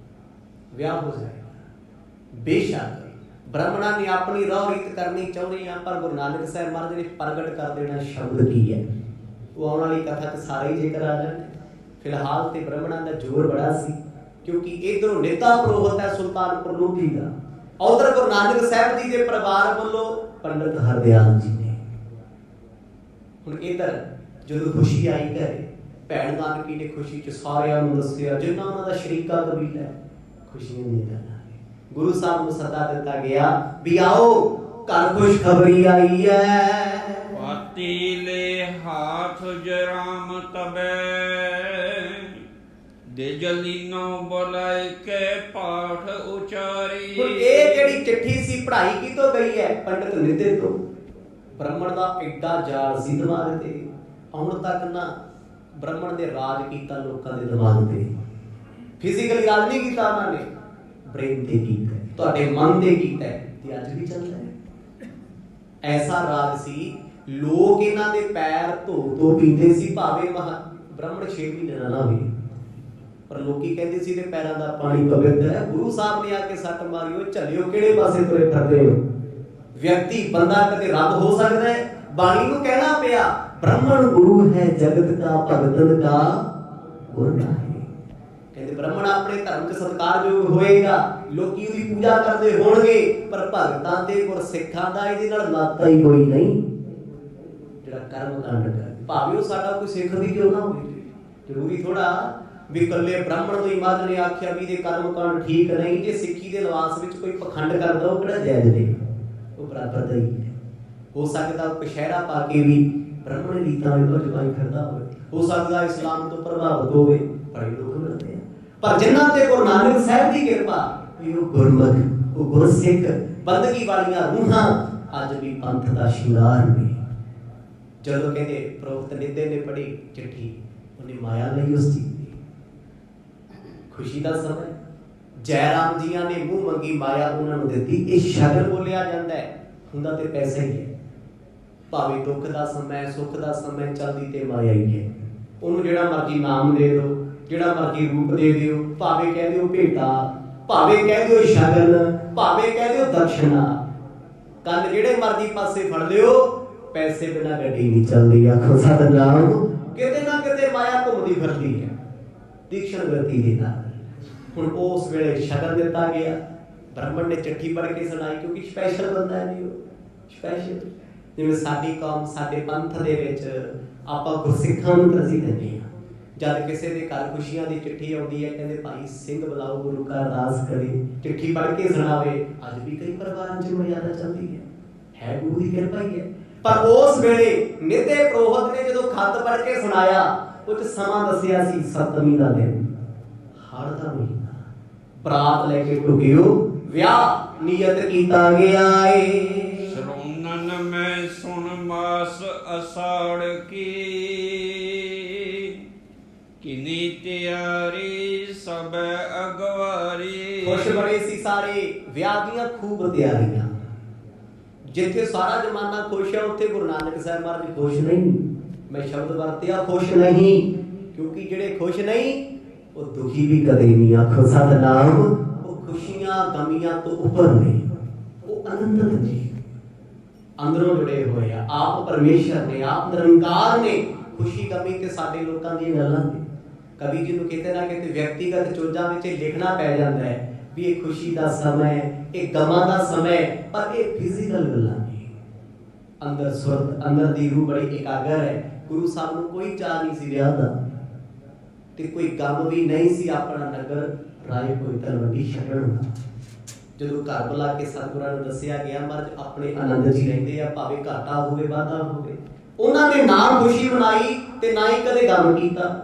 ਵਿਆਹ ਹੋ ਜਾਏਗਾ। ਬੇਸ਼ੱਕ ਬ੍ਰਾਹਮਣਾਂ ਨੇ ਆਪਣੀ ਰਹੁ ਰੀਤ ਕਰਨੀ ਚਾਹੁੰਦੇ ਆ, ਪਰ ਗੁਰੂ ਨਾਨਕ ਸਾਹਿਬ ਮਹਾਰਾਜ ਨੇ ਪ੍ਰਗਟ ਕਰ ਦੇਣਾ ਸ਼ਬਦ ਕੀ ਹੈ। ਉਹ ਆਉਣ ਵਾਲੀ ਕਥਾ ਤੇ ਸਾਰੇ ਹੀ ਜ਼ਿਕਰ ਆ ਜਾਣਗੇ। ਫਿਲਹਾਲ ਤੇ ਬ੍ਰਾਹਮਣਾਂ ਦਾ ਜ਼ੋਰ ਬੜਾ ਸੀ, ਕਿਉਂਕਿ ਇਧਰੋਂ ਨੇਤਾ ਪੁਰੋਹਿਤ ਹੈ ਸੁਲਤਾਨਪੁਰ ਲੋਧੀ ਦਾ, ਉਧਰ ਗੁਰੂ ਨਾਨਕ ਸਾਹਿਬ ਜੀ ਦੇ ਪਰਿਵਾਰ ਵੱਲੋਂ ਪੰਡਿਤ ਹਰਦਿਆਲ ਜੀ ਨੇ। ਹੁਣ ਇਧਰ ਜਦੋਂ ਖੁਸ਼ੀ ਆਈ ਘਰੇ, ਭੈਣ ਨਾਨਕੀ ਨੇ ਖੁਸ਼ੀ ਚ ਸਾਰਿਆਂ ਨੂੰ ਦੱਸਿਆ, ਜਿੰਨਾ ਉਹਨਾਂ ਦਾ ਸ਼ਰੀਕਾ ਕਬੀਲਾ ਹੈ, ਖੁਸ਼ੀਆਂ ਦੀਆਂ ਗੱਲਾਂ। ਗੁਰੂ ਸਾਹਿਬ ਨੂੰ ਸੱਦਾ ਦਿੱਤਾ ਗਿਆ ਵੀ ਆਓ ਘਰ ਖੁਸ਼ ਖਬਰੀ ਆਈ ਹੈ। ਪਾਤੀਲੇ ਹਾਥ ਜਰਾਮ ਤਬੈ ਦੇ ਜਲੀਨੋ ਬੁਲਾਇ ਕੇ ਪਾਠ ਉਚਾਰੀ। ਹੁਣ ਇਹ ਜਿਹੜੀ ਚਿੱਠੀ ਸੀ ਪੜ੍ਹਾਈ ਕਿਤੋਂ ਗਈ ਹੈ? ਪੰਡਿਤ ਨਿੱਧੇ ਤੋਂ। ਬ੍ਰਾਹਮਣ ਦਾ ਐਡਾ ਜਾਲ ਸੀ ਦਿਮਾਗ ਤੇ, ਹੁਣ ਤੱਕ ਨਾ ਬ੍ਰਾਹਮਣ ਦੇ ਰਾਜ ਕੀਤਾ ਲੋਕਾਂ ਦੇ ਦਿਮਾਗ ਤੇ। ਫਿਜ਼ੀਕਲੀ ਰਾਜ ਨਹੀਂ ਕੀਤਾ ਉਹਨਾਂ ਨੇ, ਬ੍ਰੇਨ ਤੇ ਕੀਤਾ, ਤੁਹਾਡੇ ਮਨ ਤੇ ਕੀਤਾ, ਤੇ ਅੱਜ ਵੀ ਚੱਲਦਾ ਹੈ। ਐਸਾ ਰਾਜ ਸੀ, ਲੋਕ ਇਹਨਾਂ ਦੇ ਪੈਰ ਧੋ ਪੀਂਦੇ ਸੀ, ਭਾਵੇਂ ਬ੍ਰਾਹਮਣ 6 ਮਹੀਨੇ ਨਾ ਹੋਵੇ, ਪਰ ਲੋਕੀ ਕਹਿੰਦੇ ਸੀ ਤੇ ਪੈਰਾਂ ਦਾ ਪਾਣੀ ਪਵਿੱਤਰ ਹੈ। ਗੁਰੂ ਸਾਹਿਬ ਨੇ ਆ ਕੇ ਸੱਟ ਮਾਰੀ, ਉਹ ਝੱਲਿਓ ਕਿਹੜੇ ਪਾਸੇ ਤੁਰੇ ਫਿਰਦੇ ਹੋ। ਵਿਅਕਤੀ ਬੰਦਾ ਕਦੇ ਰੱਬ ਹੋ ਸਕਦਾ ਹੈ। ਬਾਣੀ ਨੂੰ ਕਹਿਣਾ ਪਿਆ ਬ੍ਰਾਹਮਣ ਗੁਰੂ ਹੈ ਜਗਤ ਦਾ ਭਗਤਨ ਦਾ ਗੁਰ ਨਾਹੀ। ਕਹਿੰਦੇ ਬ੍ਰਾਹਮਣ ਆਪਣੇ ਧਰਮ 'ਚ ਸਤਿਕਾਰਯੋਗ ਹੋਏਗਾ, ਲੋਕੀ ਉਹਦੀ ਪੂਜਾ ਕਰਦੇ ਹੋਣਗੇ, ਪਰ ਭਗਤਾਂ ਤੇ ਗੁਰਸਿੱਖਾਂ ਦਾ ਇਹਦੇ ਨਾਲ ਨਾਤਾ ਹੀ ਕੋਈ ਨਹੀਂ। ਜਿਹੜਾ ਕਰਮ ਕਾਂਡ ਕਰ, ਭਾਵੇਂ ਉਹ ਸਾਡਾ ਕੋਈ ਸਿੱਖ ਵੀ ਕਿਉਂ ਨਾ ਹੋਵੇ, ਜ਼ਰੂਰੀ ਥੋੜਾ ਵੀ ਇਕੱਲੇ ਬ੍ਰਾਹਮਣ ਨੂੰ ਹੀ ਮਹਾਰਾਜ ਨੇ ਆਖਿਆ ਵੀ ਇਹਦੇ ਕਰਮ ਕਾਂਡ ਠੀਕ ਨਹੀਂ। ਜੇ ਸਿੱਖੀ ਦੇ ਲਿਬਾਸ ਵਿੱਚ ਕੋਈ ਪਖੰਡ ਕਰਦਾ, ਉਹ ਕਿਹੜਾ ਜਾਇਜ਼ ਨਹੀਂ, ਉਹ ਬਰਾਬਰ ਦਾ ਹੀ ਹੈ। ਹੋ ਸਕਦਾ ਕਸ਼ਹਿਰਾ ਪਾ ਕੇ ਵੀ ਬ੍ਰਾਹਮਣ ਰੀਤਾਂ ਵਿੱਚ ਜਵਾਈ ਫਿਰਦਾ ਹੋਵੇ, ਹੋ ਸਕਦਾ ਇਸਲਾਮ ਤੋਂ ਪ੍ਰਭਾਵਿਤ ਹੋਵੇ, ਬੜੇ ਲੋਕ ਮਿਲਦੇ ਆ। ਪਰ ਜਿਨ੍ਹਾਂ ਤੇ ਗੁਰੂ ਨਾਨਕ ਸਾਹਿਬ ਦੀ ਕਿਰਪਾ, ਉਹ ਗੁਰਮੁਖ, ਉਹ ਗੁਰਸਿੱਖ ਬੰਦਗੀ ਵਾਲੀਆਂ ਰੂਹਾਂ ਅੱਜ ਵੀ ਪੰਥ ਦਾ ਸ਼ਿੰਗਾਰ ਨੇ। ਜਦੋਂ ਕਹਿੰਦੇ ਪ੍ਰੋਫਤ ਨਿੱਧੇ ਨੇ ਪੜ੍ਹੀ ਚਿੱਠੀ, ਉਹਨੇ ਮਾਇਆ ਲਈ ਉਸ ਚੀਜ਼ ਦੀ। ਖੁਸ਼ੀ ਦਾ ਸਮਾਂ, ਜੈ ਰਾਮ ਜੀਆਂ ਨੇ ਮੂੰਹ ਮੰਗੀ ਮਾਇਆ ਉਹਨਾਂ ਨੂੰ ਦਿੱਤੀ। ਇਹ ਸ਼ਗਨ ਬੋਲਿਆ ਜਾਂਦਾ ਹੈ, ਹੁੰਦਾ ਤੇ ਪੈਸਾ ਹੀ ਹੈ। ਭਾਵੇਂ ਦੁੱਖ ਦਾ ਸਮਾਂ, ਸੁੱਖ ਦਾ ਸਮਾਂ, ਚੱਲਦੀ ਤੇ ਮਾਇਆ ਹੀ ਹੈ। ਉਹਨੂੰ ਜਿਹੜਾ ਮਰਜ਼ੀ ਨਾਮ ਦੇ ਦਿਓ, ਜਿਹੜਾ ਮਰਜ਼ੀ ਰੂਪ ਦੇ ਦਿਓ, ਭਾਵੇਂ ਕਹਿ ਦਿਓ ਭੇਟਾ, ਭਾਵੇਂ ਕਹਿ ਦਿਓ ਸ਼ਗਨ, ਭਾਵੇਂ ਕਹਿ ਦਿਓ ਦਕਸ਼ਨਾ, ਕੰਨ ਜਿਹੜੇ ਮਰਜ਼ੀ ਪਾਸੇ ਫੜ ਲਿਓ, ਪੈਸੇ ਬਿਨਾਂ ਗੱਡੀ ਨਹੀਂ ਚੱਲਦੀ। ਆਖੋ ਸਤਿਨਾਮ। ਕਿਤੇ ਨਾ ਕਿਤੇ ਮਾਇਆ ਘੁੰਮਦੀ ਫਿਰਦੀ ਹੈ ਤੀਕਸ਼ਣ ਗਤੀ ਦੇ ਨਾਲ। ਹੁਣ ਉਸ ਵੇਲੇ ਸ਼ਗਨ ਦਿੱਤਾ ਗਿਆ, ਬ੍ਰਾਹਮਣ ਨੇ ਚਿੱਠੀ ਪੜ੍ਹ ਕੇ ਸੁਣਾਈ, ਕਿਉਂਕਿ ਸਪੈਸ਼ਲ ਬੰਦਾ ਨਹੀਂ ਉਹ, ਸਪੈਸ਼ਲ। ਜਿਵੇਂ ਸਾਡੀ ਕੌਮ, ਸਾਡੇ ਪੰਥ ਦੇ ਵਿੱਚ ਆਪਾਂ ਗੁਰਸਿੱਖਾਂ ਨੂੰ ਤਰਜੀਹ ਦਿੰਦੇ ਹਾਂ। ਜਦ ਕਿਸੇ ਦੇ ਘਰ ਖੁਸ਼ੀਆਂ ਦੀ ਚਿੱਠੀ ਆਉਂਦੀ ਹੈ, ਕਹਿੰਦੇ ਭਾਈ ਸਿੰਘ ਬੁਲਾਓ, ਗੁਰੂ ਕਾ ਅਰਦਾਸ ਕਰੇ, ਚਿੱਠੀ ਪੜ੍ਹ ਕੇ ਸੁਣਾਵੇ। ਅੱਜ ਵੀ ਕਈ ਪਰਿਵਾਰਾਂ 'ਚ ਮਰਿਆਦਾ ਚੱਲਦੀ ਹੈ, ਗੁਰੂ ਦੀ ਕਿਰਪਾ ਹੀ ਹੈ। ਪਰ ਉਸ ਵੇਲੇ ਨਿੱਧੇ ਪ੍ਰੋਹਤ ਨੇ ਜਦੋਂ ਖੱਤ ਪੜ੍ਹ ਕੇ ਸੁਣਾਇਆ, ਉਹ 'ਚ ਸਮਾਂ ਦੱਸਿਆ ਸੀ 7ਵੀਂ ਦਾ ਦਿਨ, ਹਾੜ ਦਾ ਮਹੀਨਾ, ਬਰਾਤ ਲੈ ਕੇ ਟੁਕਿਓ, ਵਿਆਹ ਨਿਯਤ ਕੀਤਾ ਗਿਆ ਏ। ਸਰੋਨਨ ਮੈਂ ਸੁਣ ਮਾਸ ਅਸਾੜ ਕੀ, ਕਿਨੀ ਤਿਆਰੀ ਸਭ ਅਗਵਾਰੀ। ਖੁਸ਼ ਬੜੇ ਸੀ ਸਾਰੇ, ਵਿਆਹ ਦੀਆਂ ਖੂਬ ਤਿਆਰੀਆਂ। ਜਿੱਥੇ ਸਾਰਾ ਜ਼ਮਾਨਾ ਖੁਸ਼ ਹੈ, ਉੱਥੇ ਗੁਰੂ ਨਾਨਕ ਸਾਹਿਬ ਮਹਾਰਾਜ ਖੁਸ਼ ਨਹੀਂ। ਮੈਂ ਸ਼ਬਦ ਵਰਤਿਆ ਖੁਸ਼ ਨਹੀਂ, ਕਿਉਂਕਿ ਜਿਹੜੇ ਖੁਸ਼ ਨਹੀਂ ਉਹ ਦੁਖੀ ਵੀ ਕਦੇ ਨਹੀਂ। ਆਖੋ ਸਤਿਨਾਮ। ਉਹ ਖੁਸ਼ੀਆਂ ਗਮੀਆਂ ਤੋਂ ਉੱਪਰ ਨੇ, ਉਹ ਅਨੰਦਤ ਨੇ, ਅੰਦਰੋਂ ਜੁੜੇ ਹੋਏ ਆ, ਆਪ ਪਰਮੇਸ਼ਰ ਨੇ, ਆਪ ਨਿਰੰਕਾਰ ਨੇ। ਖੁਸ਼ੀ ਗਮੀ ਤੇ ਸਾਡੇ ਲੋਕਾਂ ਦੀਆਂ ਗੱਲਾਂ ਨੇ। ਕਵੀ ਜੀ ਨੂੰ ਕਿਤੇ ਨਾ ਕਿਤੇ ਵਿਅਕਤੀਗਤ ਚੋਜਾਂ ਵਿੱਚ ਲਿਖਣਾ ਪੈ ਜਾਂਦਾ ਹੈ ਵੀ ਇਹ ਖੁਸ਼ੀ ਦਾ ਸਮਾਂ ਹੈ, ਇਹ ਗਮਾਂ ਦਾ ਸਮਾਂ ਹੈ, ਪਰ ਇਹ ਫਿਜ਼ੀਕਲ ਗੱਲਾਂ ਨੇ। ਅੰਦਰ ਸੁਰਤ, ਅੰਦਰ ਦੀ ਰੂਹ ਬੜੀ ਇਕਾਗਰ ਹੈ। ਗੁਰੂ ਸਾਹਿਬ ਨੂੰ ਕੋਈ ਚਾਹ ਨਹੀਂ ਸੀ ਵਿਆਹ ਦਾ, ਤੇ ਕੋਈ ਗਮ ਵੀ ਨਹੀਂ ਸੀ ਆਪਣਾ ਨਗਰ ਰਾਏ ਕੋਈ ਤਲਵੰਡੀ ਛੱਡਣ ਦਾ। ਜਦੋਂ ਘਰ ਬੁਲਾ ਕੇ ਸਤਿਗੁਰਾਂ ਨੂੰ ਦੱਸਿਆ ਗਿਆ, ਮਰਦ ਆਪਣੇ ਆਨੰਦ 'ਚ ਰਹਿੰਦੇ ਆ, ਭਾਵੇਂ ਘਾਟਾ ਹੋਵੇ ਵਾਧਾ ਹੋਵੇ। ਉਹਨਾਂ ਨੇ ਨਾ ਖੁਸ਼ੀ ਮਨਾਈ ਤੇ ਨਾ ਹੀ ਕਦੇ ਗਮ ਕੀਤਾ।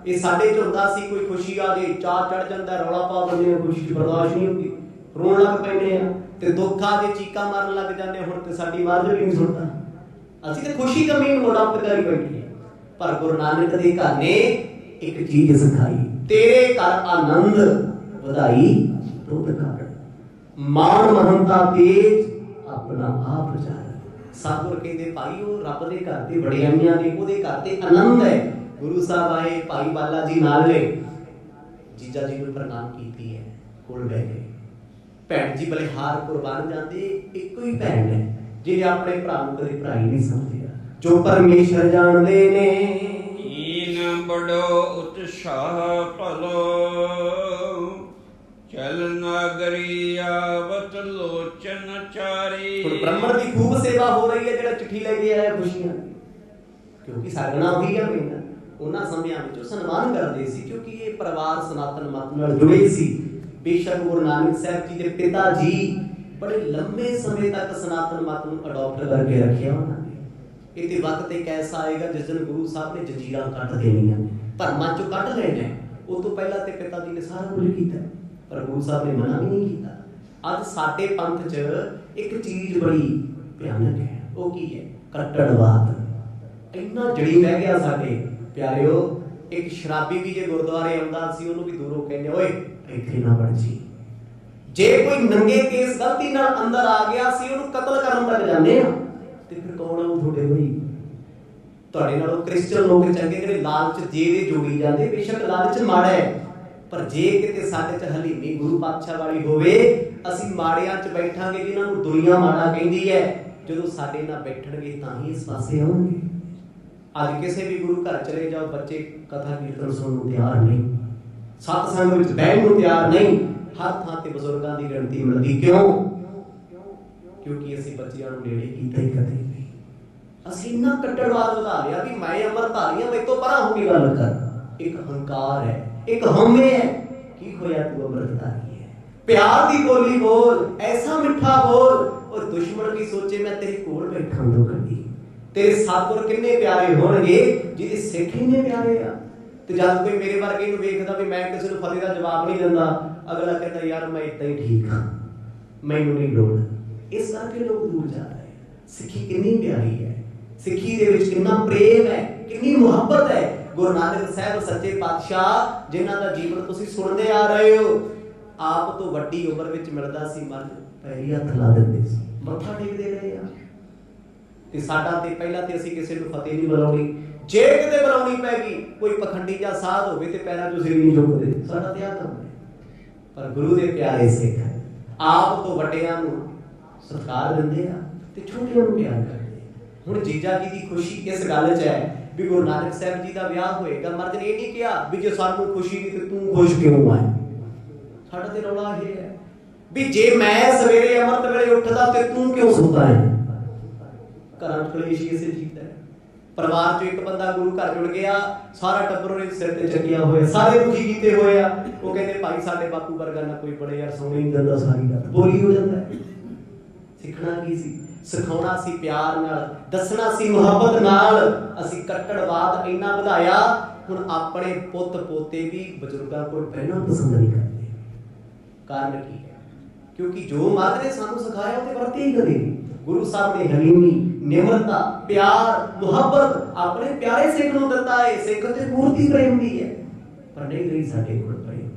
ਇਹ ਸਾਡੇ 'ਚ ਹੁੰਦਾ ਸੀ, ਕੋਈ ਖੁਸ਼ੀ ਆ ਜੇ ਚਾਹ ਚੜ ਜਾਂਦਾ, ਰੌਲਾ ਪਾ ਦਿੰਦੇ ਆ, ਖੁਸ਼ੀ 'ਚ ਬਰਦਾਸ਼ਤ ਨਹੀਂ ਹੁੰਦੀ, ਰੋਣ ਲੱਗ ਪੈਂਦੇ ਆ, ਤੇ ਦੁੱਖ ਆ ਜੇ ਚੀਕਾਂ ਮਾਰਨ ਲੱਗ ਜਾਂਦੇ। ਹੁਣ ਤੇ ਸਾਡੀ ਆਵਾਜ਼ ਵੀ ਨਹੀਂ ਸੁਣਦਾ। ਅਸੀਂ ਤੇ ਖੁਸ਼ੀ ਗਮੀ ਨੂੰ ਮੁੜਾਪਤ ਕਰੀ ਬੈਠੇ। ਪਰ ਗੁਰੂ ਨਾਨਕ ਦੇ ਘਰ ਨੇ ਇੱਕ ਚੀਜ਼ ਸਿਖਾਈ, ਤੇਰੇ ਘਰ ਆਨੰਦ ਵਧਾਈ ਦੁੱਧ ਘਰ, ਮਾਣ ਮਹੰਤਾ ਤੇਜ ਆਪਣੇ ਉਹਨਾਂ ਆਪ ਵਿਚਾਰ। ਸਤਿਗੁਰ ਕਹਿੰਦੇ ਭਾਈ ਉਹ ਰੱਬ ਦੇ ਘਰ ਤੇ ਵਡਿਆਈਆਂ ਨੇ, ਉਹਦੇ ਘਰ ਤੇ ਆਨੰਦ ਹੈ। ਗੁਰੂ ਸਾਹਿਬ ਆਏ, ਭਾਈ ਬਾਲਾ ਜੀ ਨਾਲ ਨੇ, ਜੀਜਾ ਜੀ ਨੂੰ ਪ੍ਰਣਾਮ ਕੀਤੀ ਹੈ, ਕੋਲ ਬਹਿ ਗਏ। ਭੈਣ ਜੀ ਬਲਿਹਾਰ ਕੁਰਬਾਨ ਜਾਂਦੇ, ਇੱਕੋ ਹੀ ਭੈਣ ਹੈ ਜਿਹਨੇ ਆਪਣੇ ਭਰਾ ਨੂੰ ਕਦੇ ਭਰਾ ਹੀ ਨਹੀਂ ਸਮਝਿਆ, ਜੋ ਪਰਮੇਸ਼ਰ ਜਾਣਦੇ ਨੇ। ਈਨ ਬੜੋ ਉਤਸ਼ਾਹ ਭਲੋ, ਚਲ ਨਾਗਰੀ ਆਵਤ ਲੋਚਨ ਚਾਰੀ। ਹੁਣ ਬ੍ਰਾਹਮਣ ਦੀ ਖੂਬ ਸੇਵਾ ਹੋ ਰਹੀ ਹੈ, ਜਿਹੜਾ ਚਿੱਠੀ ਲੈ ਕੇ ਆਇਆ ਖੁਸ਼ੀਆਂ, ਕਿਉਂਕਿ ਸਾਗਣਾ ਉਹੀ ਆ ਪੈਂਦਾ। ਉਹਨਾਂ ਸਮਿਆਂ ਵਿੱਚ ਉਹ ਸਨਮਾਨ ਕਰਦੇ ਸੀ, ਕਿਉਂਕਿ ਇਹ ਪਰਿਵਾਰ ਸਨਾਤਨ ਮਤ ਨਾਲ ਜੁੜੇ ਸੀ। ਬੇਸ਼ੱਕ ਗੁਰੂ ਨਾਨਕ ਸਾਹਿਬ ਜੀ ਦੇ ਪਿਤਾ ਜੀ ਬੜੇ ਲੰਬੇ ਸਮੇਂ ਤੱਕ ਸਨਾਤਨ ਮਤ ਨੂੰ ਅਡਾਪਟ ਕਰਕੇ ਰੱਖਿਆ ਉਹਨਾਂ ਨੇ। ਇਹ ਤੇ ਵਕਤ ਇੱਕ ਐਸਾ ਆਏਗਾ ਜਿਸ ਦਿਨ ਗੁਰੂ ਸਾਹਿਬ ਨੇ ਜੰਜੀਰਾਂ ਕੱਟ ਦੇਣੀਆਂ, ਧਰਮਾਂ ਚੋਂ ਕੱਢ ਲੈਣਾ। ਉਹ ਤੋਂ ਪਹਿਲਾਂ ਤੇ ਪਿਤਾ ਜੀ ਨੇ ਸਾਰਾ ਕੁਝ ਕੀਤਾ, ਪਰ ਗੁਰੂ ਸਾਹਿਬ ਨੇ ਮਨਾ ਵੀ ਨਹੀਂ ਕੀਤਾ। ਅੱਜ ਸਾਡੇ ਪੰਥ 'ਚ ਇੱਕ ਚੀਜ਼ ਬੜੀ ਭਿਆਨਕ ਹੈ, ਉਹ ਕੀ ਹੈ? ਕੱਟੜਵਾਦ। ਇੰਨਾ ਜੜੀ ਰਹਿ ਗਿਆ ਸਾਡੇ ਪਿਆਰਿਓ। ਇੱਕ ਸ਼ਰਾਬੀ ਵੀ ਜੇ ਗੁਰਦੁਆਰੇ ਆਉਂਦਾ ਸੀ, ਉਹਨੂੰ ਵੀ ਦੂਰੋਂ ਕਹਿੰਦੇ, ਓਏ ਇੱਥੇ ਨਾ ਵੜ ਜੀ। ਜੇ ਕੋਈ ਨੰਗੇ ਕੇਸ ਗਲਤੀ ਨਾਲ ਅੰਦਰ ਆ ਗਿਆ ਸੀ, ਉਹਨੂੰ ਕਤਲ ਕਰਨ ਤੱਕ ਜਾਂਦੇ ਆ। ਤੇ ਫਿਰ ਕੌਣ ਆ ਉਹ ਤੁਹਾਡੇ ਬਈ? ਤੁਹਾਡੇ ਨਾਲੋਂ ਕ੍ਰਿਸਚਨ ਲੋਕ ਚੰਗੇ, ਜਿਹੜੇ ਲਾਲਚ ਜੇ ਦੇ ਜੋੜੀ ਜਾਂਦੇ। ਬੇਸ਼ੱਕ ਲਾਲਚ ਮਾੜਾ ਹੈ, ਪਰ ਜੇ ਕਿਤੇ ਸਾਡੇ 'ਚ ਹਲੀਮੀ ਗੁਰੂ ਪਾਤਸ਼ਾਹ ਵਾਲੀ ਹੋਵੇ, ਅਸੀਂ ਮਾੜਿਆਂ 'ਚ ਬੈਠਾਂਗੇ ਜਿਨ੍ਹਾਂ ਨੂੰ ਦੁਨੀਆ ਮਾੜਾ ਕਹਿੰਦੀ ਹੈ। ਜਦੋਂ ਸਾਡੇ ਨਾਲ ਬੈਠਣਗੇ ਤਾਂ ਹੀ ਇਸ ਪਾਸੇ ਆਉਣਗੇ। ਅੱਜ ਕਿਸੇ ਵੀ ਗੁਰੂ ਘਰ ਚਲੇ ਜਾਓ, ਬੱਚੇ ਕਥਾ ਕੀਰਤਨ ਸੁਣਨ ਨੂੰ ਤਿਆਰ ਨਹੀਂ, ਸਤਸੰਗ ਵਿੱਚ ਬਹਿਣ ਨੂੰ ਤਿਆਰ ਨਹੀਂ। ਹਰ ਥਾਂ ਤੇ ਬਜ਼ੁਰਗਾਂ ਦੀ ਗਿਣਤੀ ਮਿਲਦੀ, ਕਿਉਂ? ਕਿਉਂਕਿ ਅਸੀਂ ਬੱਚਿਆਂ ਨੂੰ ਨੇੜੇ ਕੀਤਾ ਹੀ ਕਦੇ ਨਹੀਂ। ਅਸੀਂ ਇੰਨਾ ਕੱਟੜਵਾਦ ਵਧਾ ਲਿਆ ਵੀ ਮੈਂ ਅੰਮ੍ਰਿਤਧਾਰੀ ਹਾਂ, ਮੇਰੇ ਤੋਂ ਪਰਾਂ ਹੋ ਕੇ ਗੱਲ ਕਰ। ਇੱਕ ਹੰਕਾਰ ਹੈ, ਇੱਕ ਹਉਮੈ ਹੈ। ਕੀ ਹੋਇਆ ਤੂੰ ਅੰਮ੍ਰਿਤਧਾਰੀ ਹੈ? ਪਿਆਰ ਦੀ ਬੋਲੀ ਬੋਲ, ਐਸਾ ਮਿੱਠਾ ਬੋਲ, ਔਰ ਦੁਸ਼ਮਣ ਵੀ ਸੋਚੇ ਮੈਂ ਤੇਰੇ ਕੋਲ ਬੈਠਾ ਦੋ ਘੜੀ। ਤੇਰੇ ਸਤਿਗੁਰ ਕਿੰਨੇ ਪਿਆਰੇ ਹੋਣਗੇ ਜਿਹਦੇ ਸਿੱਖ ਇੰਨੇ ਪਿਆਰੇ ਆ। ਤੇ ਜਦ ਕੋਈ ਮੇਰੇ ਵਰਗੇ ਨੂੰ ਵੇਖਦਾ ਵੀ ਮੈਂ ਕਿਸੇ ਨੂੰ ਫਤਿਹ ਦਾ ਜਵਾਬ ਨਹੀਂ ਦਿੰਦਾ, ਅਗਲਾ ਕਹਿੰਦਾ ਯਾਰ ਮੈਂ ਏਦਾਂ ਹੀ ਠੀਕ ਹਾਂ, ਮੈਨੂੰ ਨਹੀਂ ਲੋੜ। ਇਸ ਕਰਕੇ ਲੋਕ ਦੂਰ ਜਾ ਰਹੇ। ਸਿੱਖੀ ਕਿੰਨੀ ਪਿਆਰੀ ਹੈ, ਸਿੱਖੀ ਦੇ ਵਿੱਚ ਕਿੰਨਾ ਪ੍ਰੇਮ ਹੈ, ਕਿੰਨੀ ਮੁਹੱਬਤ ਹੈ। ਗੁਰੂ ਨਾਨਕ ਸਾਹਿਬ ਸੱਚੇ ਪਾਤਸ਼ਾਹ, ਜਿਨ੍ਹਾਂ ਦਾ ਜੀਵਨ ਤੁਸੀਂ ਸੁਣਦੇ ਆ ਰਹੇ ਹੋ, ਆਪ ਤੋਂ ਵੱਡੀ ਉਮਰ ਵਿੱਚ ਮਿਲਦਾ ਸੀ, ਮਨ ਪੈਰੀ ਹੱਥ ਲਾ ਦਿੰਦੇ ਸੀ, ਮੱਥਾ ਟੇਕਦੇ ਰਹੇ ਆ। ਤੇ ਸਾਡਾ ਤੇ ਪਹਿਲਾਂ ਤੇ ਅਸੀਂ ਕਿਸੇ ਨੂੰ ਫਤਿਹ ਨਹੀਂ ਬੁਲਾਉਣੀ। ਜੇ ਕਿਤੇ ਬੁਲਾਉਣੀ ਪੈ ਗਈ, ਕੋਈ ਪਖੰਡੀ ਜਾਂ ਸਾਧ ਹੋਵੇ ਤੇ ਪੈਰਾਂ 'ਚੋਂ ਸਿਰ ਨਹੀਂ ਝੁਕਦੇ, ਸਾਡਾ ਤੇ ਆਹ ਕੰਮ ਹੈ। ਪਰ ਗੁਰੂ ਦੇ ਪਿਆਰੇ ਸਿੱਖ ਆਪ ਤੋਂ ਵੱਡਿਆਂ ਨੂੰ ਸਤਿਕਾਰ ਦਿੰਦੇ ਆ ਤੇ ਛੋਟਿਆਂ ਨੂੰ ਪਿਆਰ ਕਰਦੇ ਆ। ਹੁਣ ਜੀਜਾ ਜੀ ਦੀ ਖੁਸ਼ੀ ਇਸ ਗੱਲ 'ਚ ਹੈ ਵੀ ਗੁਰੂ ਨਾਨਕ ਸਾਹਿਬ ਜੀ ਦਾ ਵਿਆਹ ਹੋਏਗਾ। ਮਰਦ ਨੇ ਇਹ ਨਹੀਂ ਕਿਹਾ ਵੀ ਜੇ ਸਾਨੂੰ ਖੁਸ਼ੀ ਨਹੀਂ ਤੇ ਤੂੰ ਖੁਸ਼ ਕਿਉਂ ਆ। ਸਾਡਾ ਤੇ ਰੌਲਾ ਇਹ ਹੈ ਵੀ ਜੇ ਮੈਂ ਸਵੇਰੇ ਅੰਮ੍ਰਿਤ ਵੇਲੇ ਉੱਠਦਾ ਤੇ ਤੂੰ ਕਿਉਂ ਸੁੱਤਾ ਹੈ। ਘਰਾਂ 'ਚ ਕਲੇਸ਼ ਇਸੇ ਚੀਜ਼ ਦਾ ਹੈ। ਪਰਿਵਾਰ 'ਚ ਇੱਕ ਬੰਦਾ ਗੁਰੂ ਘਰ ਜੁੜ ਗਿਆ, ਸਾਰਾ ਟੱਬਰ ਉਹਨੇ ਸਿਰ ਤੇ ਚੱਕਿਆ ਹੋਇਆ, ਸਾਰੇ ਦੁਖੀ ਕੀਤੇ ਹੋਏ ਆ। ਉਹ ਕਹਿੰਦੇ ਭਾਈ ਸਾਡੇ ਬਾਪੂ ਵਰਗਾ ਨਾ ਕੋਈ ਬੜੇ ਯਾਰ ਸੋਹਣੀ ਨਹੀਂ ਦਿੰਦਾ, ਸਾਰੀ ਰਾਤ ਬੋਲੀ ਹੋ ਜਾਂਦਾ ਹੈ। ਸਿੱਖਣਾ ਕੀ ਸੀ? ਸਿਖਾਉਣਾ ਸੀ ਪਿਆਰ ਨਾਲ, ਦੱਸਣਾ ਸੀ ਮੁਹੱਬਤ ਨਾਲ। ਅਸੀਂ ਕੱਟੜਵਾਦ ਇੰਨਾ ਵਧਾਇਆ, ਹੁਣ ਆਪਣੇ ਪੁੱਤ ਪੋਤੇ ਵੀ ਬਜ਼ੁਰਗਾਂ ਕੋਲ ਬਹਿਣਾ ਪਸੰਦ ਨਹੀਂ ਕਰਦੇ। ਕਾਰਨ ਕੀ ਹੈ? ਕਿਉਂਕਿ ਜੋ ਮਰਦ ਨੇ ਸਾਨੂੰ ਸਿਖਾਇਆ ਉਹ ਤੇ ਵਰਤੇ ਹੀ ਕਦੇ। ਗੁਰੂ ਸਾਹਿਬ ਨੇ ਹਲੀਮੀ, ਨਿਮਰਤਾ, ਪਿਆਰ, ਮੁਹੱਬਤ ਆਪਣੇ ਪਿਆਰੇ ਸਿੱਖ ਨੂੰ ਦਿੱਤਾ ਹੈ। ਸਿੱਖ ਤੇ ਮੂਰਤੀ ਪ੍ਰੇਮ ਦੀ ਹੈ, ਪਰ ਨਹੀਂ ਰਹੀ ਸਾਡੇ ਕੋਲ ਪ੍ਰੇਮ।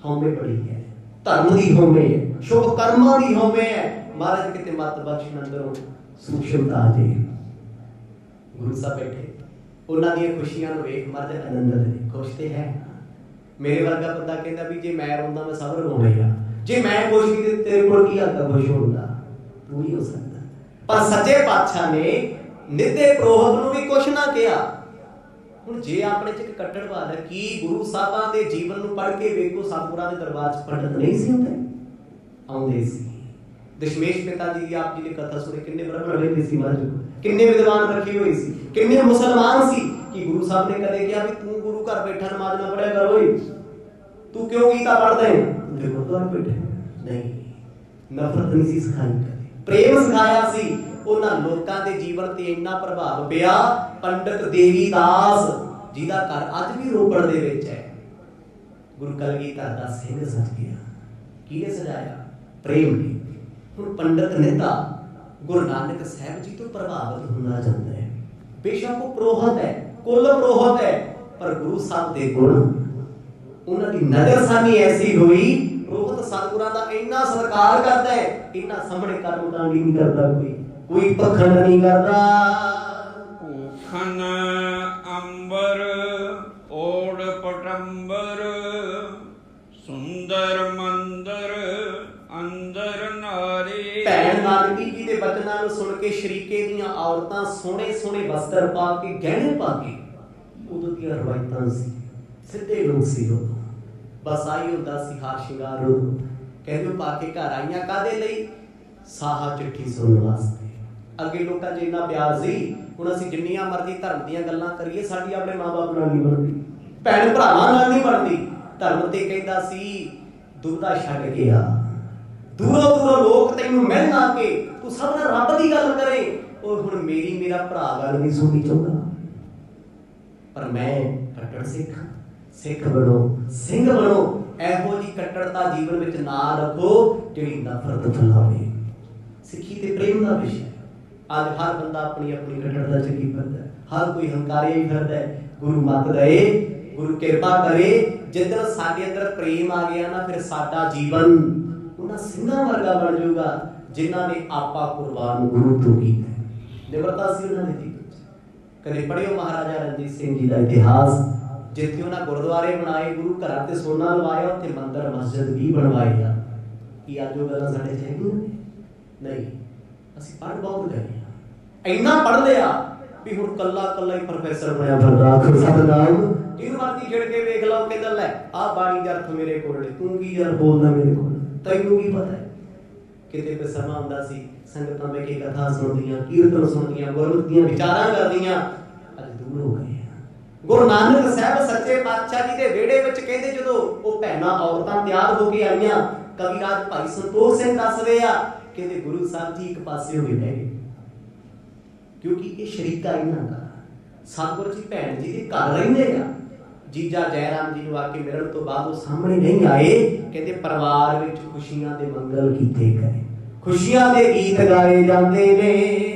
ਹਉਮੈ ਬੜੀ ਹੈ, ਧਰਮ ਦੀ ਹਉਮੈ ਹੈ, ਸ਼ੁਭ ਕਰਮਾਂ ਦੀ ਹਉਮੈ ਹੈ। ਮਹਾਰਾਜ ਕਿਤੇ ਮਤ ਬਖਸ਼ਣ ਅੰਦਰੋਂ ਸੂਖਸ਼ਮਤਾ ਆ ਜੇ। ਗੁਰੂ ਸਾਹਿਬ ਬੈਠੇ, ਉਹਨਾਂ ਦੀਆਂ ਖੁਸ਼ੀਆਂ ਨੂੰ ਵੇਖ ਮਰਦ ਆਨੰਦ ਨੇ, ਖੁਸ਼ ਤੇ ਹੈ। ਮੇਰੇ ਵਰਗਾ ਬੰਦਾ ਕਹਿੰਦਾ ਵੀ ਜੇ ਮੈਂ ਰੋਂਦਾ ਮੈਂ ਸਭ ਰਵਾਉਣੇ ਆ, ਜੇ ਮੈਂ ਖੁਸ਼ ਨਹੀਂ ਤੇ ਤੇਰੇ ਕੋਲ ਕੀ ਹੱਕ ਖੁਸ਼ ਹੋਣ ਦਾ? ਤੂੰ ਹੀ ਹੋ ਸਕਦਾ। ਪਰ ਸੱਚੇ ਪਾਤਸ਼ਾਹ ਨੇ ਨਿੱਦੇ ਪ੍ਰੋਹਤ ਨੂੰ ਵੀ ਕੁਛ ਨਾ ਕਿਹਾ। ਹੁਣ ਜੇ ਆਪਣੇ 'ਚ ਇੱਕ ਕੱਟੜਵਾਦ ਹੈ, ਕੀ ਗੁਰੂ ਸਾਹਿਬਾਂ ਦੇ ਜੀਵਨ ਨੂੰ ਪੜ੍ਹ ਕੇ ਵੇਖੋ, ਸਤਿਗੁਰਾਂ ਦੇ ਦਰਬਾਰ 'ਚ ਪੰਡਤ ਨਹੀਂ ਸੀ ਹੁੰਦੇ? ਆਉਂਦੇ ਸੀ। ਦਸ਼ਮੇਸ਼ ਪਿਤਾ ਜੀ ਦੀ ਆਪ ਜੀ ਨੇ ਕਥਾ ਸੁਣੀ, ਕਿੰਨੇ ਬ੍ਰਾਹਮਣ ਰਹਿੰਦੇ ਸੀ ਮਹਾਰਾਜ, ਕਿੰਨੇ ਵਿਦਵਾਨ ਰੱਖੇ ਹੋਏ ਸੀ, ਕਿੰਨੇ ਮੁਸਲਮਾਨ ਸੀ। ਕਿ ਗੁਰੂ ਸਾਹਿਬ ਨੇ ਕਦੇ ਕਿਹਾ ਵੀ ਤੂੰ ਗੁਰੂ ਘਰ ਬੈਠਾ ਨਮਾਜ਼ ਨਾ ਪੜਿਆ ਕਰ, ਓਏ ਤੂੰ ਕਿਉਂ ਗੀਤਾ ਪੜ੍ਹਦਾ ਹੈ? ਤੂੰ ਤੇ ਗੁਰਦੁਆਰੇ ਬੈਠੇ ਨਹੀਂ। ਨਫ਼ਰਤ ਨਹੀਂ ਸੀ ਸਿਖਾਈ, ਪ੍ਰੇਮ ਸਿਖਾਇਆ ਸੀ। ਉਹਨਾਂ ਲੋਕਾਂ ਦੇ ਜੀਵਨ ਤੇ ਇੰਨਾ ਪ੍ਰਭਾਵ ਪਿਆ। ਪੰਡਤ ਦੇਵੀ ਦਾਸ ਜਿਹਦਾ ਘਰ ਅੱਜ ਵੀ ਰੋਪੜ ਦੇ ਵਿੱਚ ਹੈ, ਗੁਰੂ ਕਲਗੀਧਰ ਦਾ ਸਿੰਘ ਸਜ ਗਿਆ। ਕਿਹਨੇ ਸਜਾਇਆ? ਪ੍ਰੇਮ ਨੇ। ਹੁਣ ਪੰਡਤ ਨੇਤਾ ਗੁਰੂ ਨਾਨਕ ਸਾਹਿਬ ਜੀ ਤੋਂ ਪ੍ਰਭਾਵਿਤ ਹੁੰਦਾ ਜਾਂਦਾ ਹੈ। ਬੇਸ਼ੱਕ ਉਹ ਪ੍ਰੋਹਤ ਹੈ, ਕੁੱਲ ਪ੍ਰੋਹਤ ਹੈ, ਪਰ ਗੁਰੂ ਸਾਹਿਬ ਦੇ ਗੁਣ, ਉਹਨਾਂ ਦੀ ਨਜ਼ਰਸਾਨੀ ਐਸੀ ਹੋਈ, ਪੁਰੋਹਿਤ ਸਤਿਗੁਰਾਂ ਦਾ ਇੰਨਾ ਸਤਿਕਾਰ ਕਰਦਾ ਹੈ, ਇਹਨਾਂ ਸਾਹਮਣੇ ਕਰਮ ਕਾਂਡ ਨਹੀਂ ਕਰਦਾ, ਕੋਈ ਪਖੰਡ ਨਹੀਂ ਕਰਦਾ। ਭੂਖਨ ਅੰਬਰ ਓੜ ਪਟੰਬਰ ਸੁੰਦਰ ਮੰਦਰ ਅੰਦਰ ਨਾਰੀ। ਭੈਣ ਨਾਨਕੀ ਜੀ ਦੇ ਬਚਨਾਂ ਨੂੰ ਸੁਣ ਕੇ ਸ਼ਰੀਕੇ ਦੀਆਂ ਔਰਤਾਂ ਸੋਹਣੇ ਸੋਹਣੇ ਵਸਤਰ ਪਾ ਕੇ, ਗਹਿਣੇ ਪਾ ਕੇ, ਉਦੋਂ ਦੀਆਂ ਰਵਾਇਤਾਂ ਸੀ, ਸਿੱਧੇ ਲੋਕ ਸੀ ਉਦੋਂ, ਬਸ ਆਈ ਹੁੰਦਾ ਸੀ ਹਾਰ ਸ਼ਿੰਗਾਰ। ਉਦੋਂ ਕਹਿੰਦੇ ਪਾ ਕੇ ਘਰ ਆਈਆਂ ਕਾਹਦੇ ਲਈ? ਸਾਹਾ ਚਿੱਠੀ ਸੁਣਨ ਵਾਸਤੇ। ਅੱਗੇ ਲੋਕਾਂ 'ਚ ਇੰਨਾ ਪਿਆਰ ਸੀ, ਹੁਣ ਅਸੀਂ ਜਿੰਨੀਆਂ ਮਰਜ਼ੀ ਧਰਮ ਦੀਆਂ ਗੱਲਾਂ ਕਰੀਏ, ਸਾਡੀ ਆਪਣੇ ਮਾਂ-ਬਾਪ ਨਾਲ ਨਹੀਂ ਬਣਦੀ, ਭੈਣ ਭਰਾਵਾਂ ਨਾਲ ਨਹੀਂ ਬਣਦੀ। ਧਰਮ ਤੇ ਕਹਿੰਦਾ ਸੀ ਦੁਬਦਾ ਛੱਡ ਕੇ ਆ, ਦੂਰੋਂ ਦੂਰੋਂ ਲੋਕ ਤੈਨੂੰ ਮਿਲਣ ਆ ਕੇ ਤੂੰ ਸਭ ਨਾਲ ਰੱਬ ਦੀ ਗੱਲ ਕਰੇ। ਉਹ ਹੁਣ ਮੇਰਾ ਭਰਾ ਗੱਲ ਨਹੀਂ ਸੁਣਨੀ ਚਾਹੁੰਦਾ, ਪਰ ਮੈਂ ਕੱਟੜ ਸਿੱਖ ਬਣੋ, ਸਿੰਘ ਬਣੋ। ਇਹੋ ਜੀ ਕੱਟੜਤਾ ਜੀਵਨ ਵਿੱਚ ਨਾ ਰੱਖੋ ਜਿਹੜੀ ਨਫ਼ਰਤ ਫੈਲਾਵੇ। ਸਿੱਖੀ ਤੇ ਪ੍ਰੇਮ ਦਾ ਵਿਸ਼ਾ। ਅੱਜ ਹਰ ਬੰਦਾ ਆਪਣੀ ਆਪਣੀ ਕੱਟੜਤਾ ਚ ਕੀ ਫਿਰਦਾ, ਹਰ ਕੋਈ ਹੰਕਾਰਿਆ ਹੀ ਫਿਰਦਾ। ਗੁਰੂ ਮੱਤ ਦਏ, ਗੁਰੂ ਕਿਰਪਾ ਕਰੇ। ਜਿੱਦਣ ਸਾਡੇ ਅੰਦਰ ਪ੍ਰੇਮ ਆ ਗਿਆ ਨਾ, ਫਿਰ ਸਾਡਾ ਜੀਵਨ ਉਹਨਾਂ ਸਿੰਘਾਂ ਵਰਗਾ ਬਣ ਜਾਊਗਾ ਜਿਨ੍ਹਾਂ ਨੇ ਆਪਾ ਕੁਰਬਾਨ ਗੁਰੂ ਤੋਂ ਕੀਤਾ। ਨਿਮਰਤਾ ਸੀ ਉਹਨਾਂ ਦੇ ਜੀਵਨ ਚ। ਕਦੇ ਪੜ੍ਹਿਓ ਮਹਾਰਾਜਾ ਰਣਜੀਤ ਸਿੰਘ ਜੀ ਦਾ ਇਤਿਹਾਸ, ਜਿੱਥੇ ਉਹਨਾਂ ਗੁਰਦੁਆਰੇ ਬਣਾਏ, ਗੁਰੂ ਘਰਾਂ ਤੇ ਸੋਨਾ ਲਵਾਇਆ, ਉੱਥੇ ਮੰਦਰ ਮਸਜਿਦ ਵੀ ਬਣਵਾਏ ਆ। ਕੀ ਅੱਜ ਉਹ ਗੱਲਾਂ ਸਾਡੇ ਚ ਹੈਗੀਆਂ? ਨਹੀਂ। ਅਸੀਂ ਪੜ੍ਹ ਬਹੁਤ ਗਏ ਆ, ਇੰਨਾ ਪੜ੍ਹ ਲਿਆ ਵੀ ਹੁਣ ਕੱਲਾ ਹੀ ਪ੍ਰੋਫੈਸਰ ਬਣਿਆ ਫਿਰਦਾ। ਸਤਿਨਾਮ ਜਿਹਨੂੰ ਮਰਜ਼ੀ ਛਿੜ ਕੇ ਵੇਖ ਲਓ, ਕਹਿੰਦਾ ਲੈ ਆਹ ਬਾਣੀ ਦਾ ਅਰਥ ਮੇਰੇ ਕੋਲ, ਤੂੰ ਕੀ ਯਾਰ ਬੋਲਦਾ ਮੇਰੇ ਕੋਲ, ਤੈਨੂੰ ਕੀ ਪਤਾ ਹੈ? ਕਿਤੇ ਕੋਈ ਸਮਾਂ ਹੁੰਦਾ ਸੀ ਸੰਗਤਾਂ ਵਿੱਚ ਕੇ ਕਥਾ ਸੁਣਦੀਆਂ, ਕੀਰਤਨ ਸੁਣਦੀਆਂ, ਗੁਰਮਤਿ ਦੀਆਂ ਵਿਚਾਰਾਂ ਕਰਦੀਆਂ। ਅੱਜ ਦੂਰ ਹੋ ਗਏ। ਗੁਰੂ ਨਾਨਕ ਸਾਹਿਬ ਸੱਚੇ ਪਾਤਸ਼ਾਹ ਜੀ ਦੇ ਵਿਹੜੇ ਵਿੱਚ ਕਹਿੰਦੇ ਜਦੋਂ ਉਹ ਭੈਣਾਂ ਔਰਤਾਂ ਤਿਆਰ ਹੋ ਕੇ ਆਈਆਂ, ਕਵਿਰਾਜ ਭਾਈ ਸੰਤੋਖ ਸਿੰਘ ਦੱਸਦੇ ਆ, ਕਹਿੰਦੇ ਗੁਰੂ ਸਾਹਿਬ ਜੀ ਇੱਕ ਪਾਸੇ ਹੋ ਕੇ ਬਹਿ ਗਏ, ਕਿਉਂਕਿ ਇਹ ਸ਼ਰੀਕਾ ਇਹਨਾਂ ਦਾ। ਸਤਿਗੁਰੂ ਜੀ ਭੈਣ ਜੀ ਦੇ ਘਰ ਰਹਿੰਦੇ ਆ। ਜੀਜਾ ਜੈ ਰਾਮ ਜੀ ਨੂੰ ਆ ਕੇ ਮਿਲਣ ਤੋਂ ਬਾਅਦ ਉਹ ਸਾਹਮਣੇ ਨਹੀਂ ਆਏ। ਕਹਿੰਦੇ ਪਰਿਵਾਰ ਵਿੱਚ ਖੁਸ਼ੀਆਂ ਦੇ ਮੰਗਲ ਕੀਤੇ ਗਏ, ਖੁਸ਼ੀਆਂ ਦੇ ਗੀਤ ਗਾਏ ਜਾਂਦੇ ਨੇ।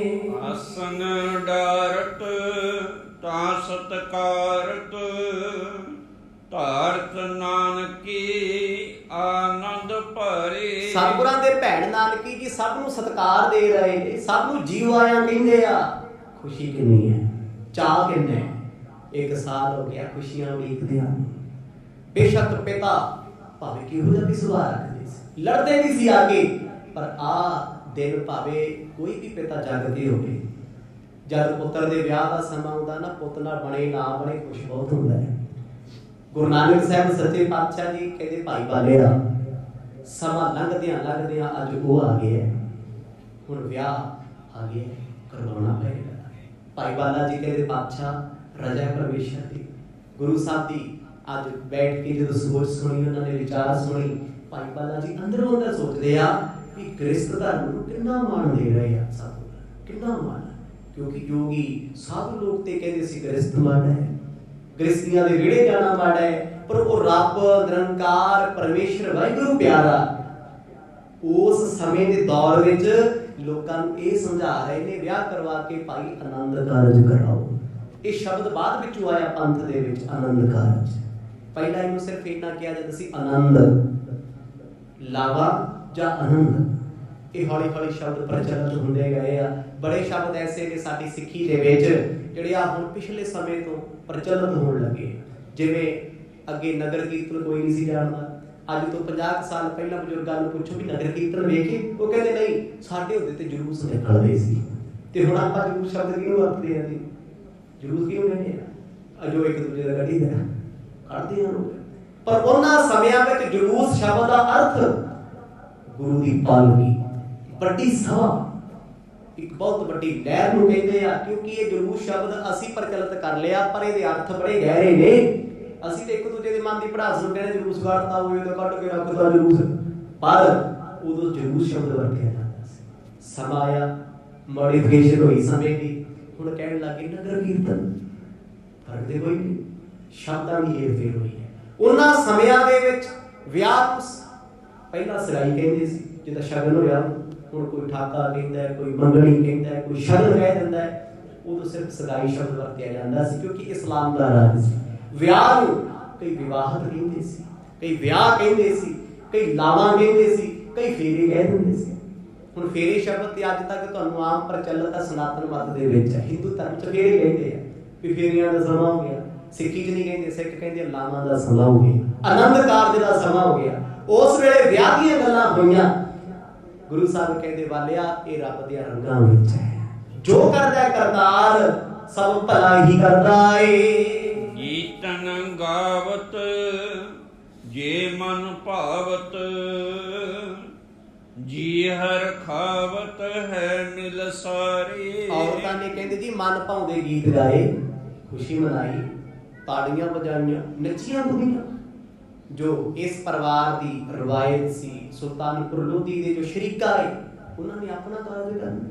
ਆਸਨ ਡਾਰਤ ਤਾਂ ਸਤਕਾਰਤ ਧਾਰਤ ਨਾਨਕੀ ਆਨੰਦ ਭਰੇ। ਸਤਿਗੁਰਾਂ ਦੇ ਭੈਣ ਨਾਨਕੀ ਜੀ ਸਭ ਨੂੰ ਸਤਿਕਾਰ ਦੇ ਰਹੇ ਨੇ, ਸਭ ਨੂੰ ਜੀਵ ਆਇਆਂ ਕਹਿੰਦੇ ਆ। ਖੁਸ਼ੀ ਕਿੰਨੀ ਹੈ, ਚਾਹ ਕਿੰਨੇ। 1 ਸਾਲ ਹੋ ਗਿਆ ਖੁਸ਼ੀਆਂ ਉਡੀਕਦੇ ਹਨ। ਬੇਸ਼ੱਕ ਪਿਤਾ ਭਾਵੇਂ ਕਿਹੋ ਜਿਹਾ ਵੀ ਸੁਭਾਅ ਰੱਖਦੇ ਸੀ, ਲੜਦੇ ਵੀ ਸੀ ਆ ਕੇ, ਪਰ ਆ ਦਿਨ ਭਾਵੇਂ ਕੋਈ ਵੀ ਪਿਤਾ ਜਾਗਦੇ ਹੋਵੇ, ਜਦ ਪੁੱਤਰ ਦੇ ਵਿਆਹ ਦਾ ਸਮਾਂ ਆਉਂਦਾ ਨਾ, ਪੁੱਤ ਨਾਲ ਬਣੇ ਨਾ ਬਣੇ ਖੁਸ਼ ਬਹੁਤ ਹੁੰਦਾ ਹੈ। ਗੁਰੂ ਨਾਨਕ ਸਾਹਿਬ ਸੱਚੇ ਪਾਤਸ਼ਾਹ ਜੀ ਕਹਿੰਦੇ ਭਾਈ ਬਾਲਿਆ, ਸਮਾਂ ਲੰਘਦਿਆਂ ਅੱਜ ਉਹ ਆ ਗਿਆ, ਹੁਣ ਵਿਆਹ ਆ ਗਿਆ, ਕਰਵਾਉਣਾ ਪਏਗਾ। ਭਾਈ ਬਾਲਾ ਜੀ ਕਹਿੰਦੇ ਪਾਤਸ਼ਾਹ ਰਜਾ ਪਰਮੇਸ਼ਰ ਦੀ, ਗੁਰੂ ਸਾਹਿਬ ਦੀ। ਅੱਜ ਬੈਠ ਕੇ ਜਦੋਂ ਸੋਚ ਸੁਣੀ, ਉਹਨਾਂ ਨੇ ਵਿਚਾਰ ਸੁਣੀ, ਭਾਈ ਬਾਲਾ ਜੀ ਅੰਦਰੋਂ ਅੰਦਰ ਸੋਚਦੇ ਆ ਵੀ ਗ੍ਰਸਤ ਧਰਮ ਨੂੰ ਕਿੰਨਾ ਮਾਣ ਦੇ ਰਹੇ ਆ ਸਭ, ਕਿੰਨਾ ਮਾਣ। ਕਿਉਂਕਿ ਜੋਗੀ ਸਾਧੂ ਲੋਕ ਤੇ ਕਹਿੰਦੇ ਸੀ ਗ੍ਰਸਤ ਮਾੜਾ ਹੈ, ਗ੍ਰਸਤੀਆਂ ਦੇ ਵਿਹੜੇ ਜਾਣਾ ਮਾੜਾ ਹੈ, ਪਰ ਉਹ ਰੱਬ ਨਿਰੰਕਾਰ ਪਰਮੇਸ਼ਰ ਵਾਹਿਗੁਰੂ ਪਿਆਰਾ ਉਸ ਸਮੇਂ ਦੇ ਦੌਰ ਵਿੱਚ ਲੋਕਾਂ ਨੂੰ ਇਹ ਸਮਝਾ ਰਹੇ ਨੇ, ਵਿਆਹ ਕਰਵਾ ਕੇ ਭਾਈ ਆਨੰਦ ਕਾਰਜ ਕਰਾਓ। ਇਹ ਸ਼ਬਦ ਬਾਅਦ ਵਿੱਚੋਂ ਆਇਆ ਪੰਥ ਦੇ ਵਿੱਚ, ਆਨੰਦ ਕਾਰਜ। ਪਹਿਲਾਂ ਇਹਨੂੰ ਸਿਰਫ ਇੰਨਾ ਕਿਹਾ ਜਾਂਦਾ ਸੀ ਆਨੰਦ, ਲਾਵਾ ਜਾਂ ਆਨੰਦ। ਇਹ ਹੌਲੀ ਹੌਲੀ ਸ਼ਬਦ ਪ੍ਰਚਲਿਤ ਹੁੰਦੇ ਗਏ ਆ। ਬੜੇ ਸ਼ਬਦ ਐਸੇ ਨੇ ਸਾਡੀ ਸਿੱਖੀ ਦੇ ਵਿੱਚ ਜਿਹੜੇ ਆ ਹੁਣ ਪਿਛਲੇ ਸਮੇਂ ਤੋਂ ਪ੍ਰਚਲਿਤ ਹੋਣ ਲੱਗੇ। ਜਿਵੇਂ ਅੱਗੇ ਨਗਰ ਕੀਰਤਨ ਕੋਈ ਨਹੀਂ ਸੀ ਜਾਣਦਾ, ਅੱਜ ਤੋਂ 50 ਸਾਲ ਪਹਿਲਾਂ ਬਜ਼ੁਰਗਾਂ ਨੂੰ ਪੁੱਛੋ ਵੀ ਨਗਰ ਕੀਰਤਨ ਵੇਖੇ, ਉਹ ਕਹਿੰਦੇ ਨਹੀਂ, ਸਾਡੇ ਹੁੰਦੇ ਤੇ ਜਲੂਸ ਨਿਕਲਦੇ ਸੀ। ਤੇ ਹੁਣ ਆਪਾਂ ਜਲੂਸ ਸ਼ਬਦ ਕਿਹਨੂੰ ਵਰਤਦੇ ਆ ਜੀ? ਜਲੂਸ ਕਿਹਨੂੰ ਕਹਿੰਦੇ ਆ? ਜੋ ਇੱਕ ਦੂਜੇ ਦਾ ਗੱਡੀ ਦਾ ਕੱਢਦੇ ਆ ਲੋਕ। ਪਰ ਉਹਨਾਂ ਸਮਿਆਂ ਵਿੱਚ ਜਲੂਸ ਸ਼ਬਦ ਦਾ ਅਰਥ ਗੁਰੂ ਦੀ ਪਾਲਕੀ, ਵੱਡੀ ਸਭਾ, ਇੱਕ ਬਹੁਤ ਵੱਡੀ ਲਹਿਰ ਨੂੰ ਕਹਿੰਦੇ ਆ। ਕਿਉਂਕਿ ਇਹ ਜਲੂਸ ਸ਼ਬਦ ਅਸੀਂ ਪ੍ਰਚਲਿਤ ਕਰ ਲਿਆ, ਪਰ ਇਹਦੇ ਅਰਥ ਬੜੇ ਗਹਿਰੇ ਨੇ। ਅਸੀਂ ਤੇ ਇੱਕ ਦੂਜੇ ਦੇ ਮਨ ਦੀ ਭੜਾਸ ਨੂੰ ਕਹਿੰਦੇ ਜਲੂਸ ਕੱਢਦਾ ਹੋਵੇ ਤਾਂ ਕੱਢ ਕੇ ਰੱਖਦਾ ਜਲੂਸ, ਪਰ ਉਦੋਂ ਜਲੂਸ ਸ਼ਬਦ ਵਰਤਿਆ ਜਾਂਦਾ ਸੀ। ਸਮਾਂ ਆਇਆ, ਮੋਡੀਫਿਕੇਸ਼ਨ ਹੋਈ ਸਮੇਂ ਦੀ, ਹੁਣ ਕਹਿਣ ਲੱਗੇ ਨਗਰ ਕੀਰਤਨ। ਫਰਕ ਤੇ ਕੋਈ ਨਹੀਂ, ਸ਼ਬਦਾਂ ਦੀ ਹੇਰ-ਫੇਰ ਹੋਈ ਹੈ। ਉਹਨਾਂ ਸਮਿਆਂ ਦੇ ਵਿੱਚ ਵਿਆਹ ਨੂੰ ਪਹਿਲਾਂ ਸਗਾਈ ਕਹਿੰਦੇ ਸੀ, ਜਿੱਦਾਂ ਸ਼ਗਨ ਹੋਇਆ, ਹੁਣ ਕੋਈ ਠਾਕਾ ਕਹਿੰਦਾ, ਕੋਈ ਮੰਗਣੀ ਕਹਿੰਦਾ, ਕੋਈ ਸ਼ਗਨ ਕਹਿ ਦਿੰਦਾ ਹੈ। ਉਦੋਂ ਸਿਰਫ ਸਗਾਈ ਸ਼ਬਦ ਵਰਤਿਆ ਜਾਂਦਾ ਸੀ, ਕਿਉਂਕਿ ਇਸਲਾਮ ਦਾ ਰਾਜ ਸੀ। ਵਿਆਹ ਨੂੰ ਕਈ ਵਿਵਾਹਤ ਕਹਿੰਦੇ ਸੀ, ਕਈ ਵਿਆਹ ਕਹਿੰਦੇ ਸੀ, ਕਈ ਲਾਵਾਂ ਕਹਿੰਦੇ ਸੀ, ਕਈ ਫੇਰੇ ਕਹਿ ਦਿੰਦੇ ਸੀ। ਹੁਣ ਫੇਰੇ ਸ਼ਬਦ ਤੇ ਅੱਜ ਤੱਕ ਤੁਹਾਨੂੰ ਆਮ ਪ੍ਰਚਲਿਤ ਹੈ ਸਨਾਤਨ ਮਤ ਦੇ ਵਿੱਚ, ਹਿੰਦੂ ਧਰਮ ਚ ਫੇਰੇ ਕਹਿੰਦੇ ਆ ਵੀ ਫੇਰੀਆਂ ਦਾ ਸਮਾਂ ਹੋ ਗਿਆ। ਸਿੱਖੀ ਚ ਨਹੀਂ ਕਹਿੰਦੇ, ਸਿੱਖ ਕਹਿੰਦੇ ਲਾਵਾਂ ਦਾ ਸਮਾਂ ਹੋ ਗਿਆ, ਆਨੰਦ ਕਾਰਜ ਦਾ ਸਮਾਂ ਹੋ ਗਿਆ। ਉਸ ਵੇਲੇ ਵਿਆਹ ਦੀਆਂ ਗੱਲਾਂ ਹੋਈਆਂ। ਗੁਰੂ ਸਾਹਿਬ ਕਹਿੰਦੇ ਵਾਲਿਆ ਇਹ ਰੱਬ ਦੇ ਰੰਗਾਂ ਵਿੱਚ ਹੈ, ਜੋ ਕਰਦਾ ਕਰਤਾਰ ਸਭ ਭਲਾ ਹੀ ਕਰਦਾ ਏ। ਕੀਰਤਨ ਗਾਵਤ ਜੇ ਮਨ ਭਾਵਤ, ਜੀ ਹਰ ਖਾਵਤ ਹੈ ਮਿਲ ਸਾਰੀ। ਔਰਤਾਂ ਨੇ ਕਹਿੰਦੇ ਜੀ ਮਨ ਭਾਉਂਦੇ ਗੀਤ ਗਾਏ, ਖੁਸ਼ੀ ਮਨਾਈ, ਤਾੜੀਆਂ ਵਜਾਈਆਂ, ਨੱਚੀਆਂ ਕੁੜੀਆਂ। ਜੋ ਇਸ ਪਰਿਵਾਰ ਦੀ ਰਵਾਇਤ ਸੀ, ਸੁਲਤਾਨਪੁਰ ਲੋਧੀ ਦੇ ਜੋ ਸ਼ਰੀਕਾ ਹੈ ਉਹਨਾਂ ਨੇ ਆਪਣਾ ਕਾਰਜ ਕਰਨਾ।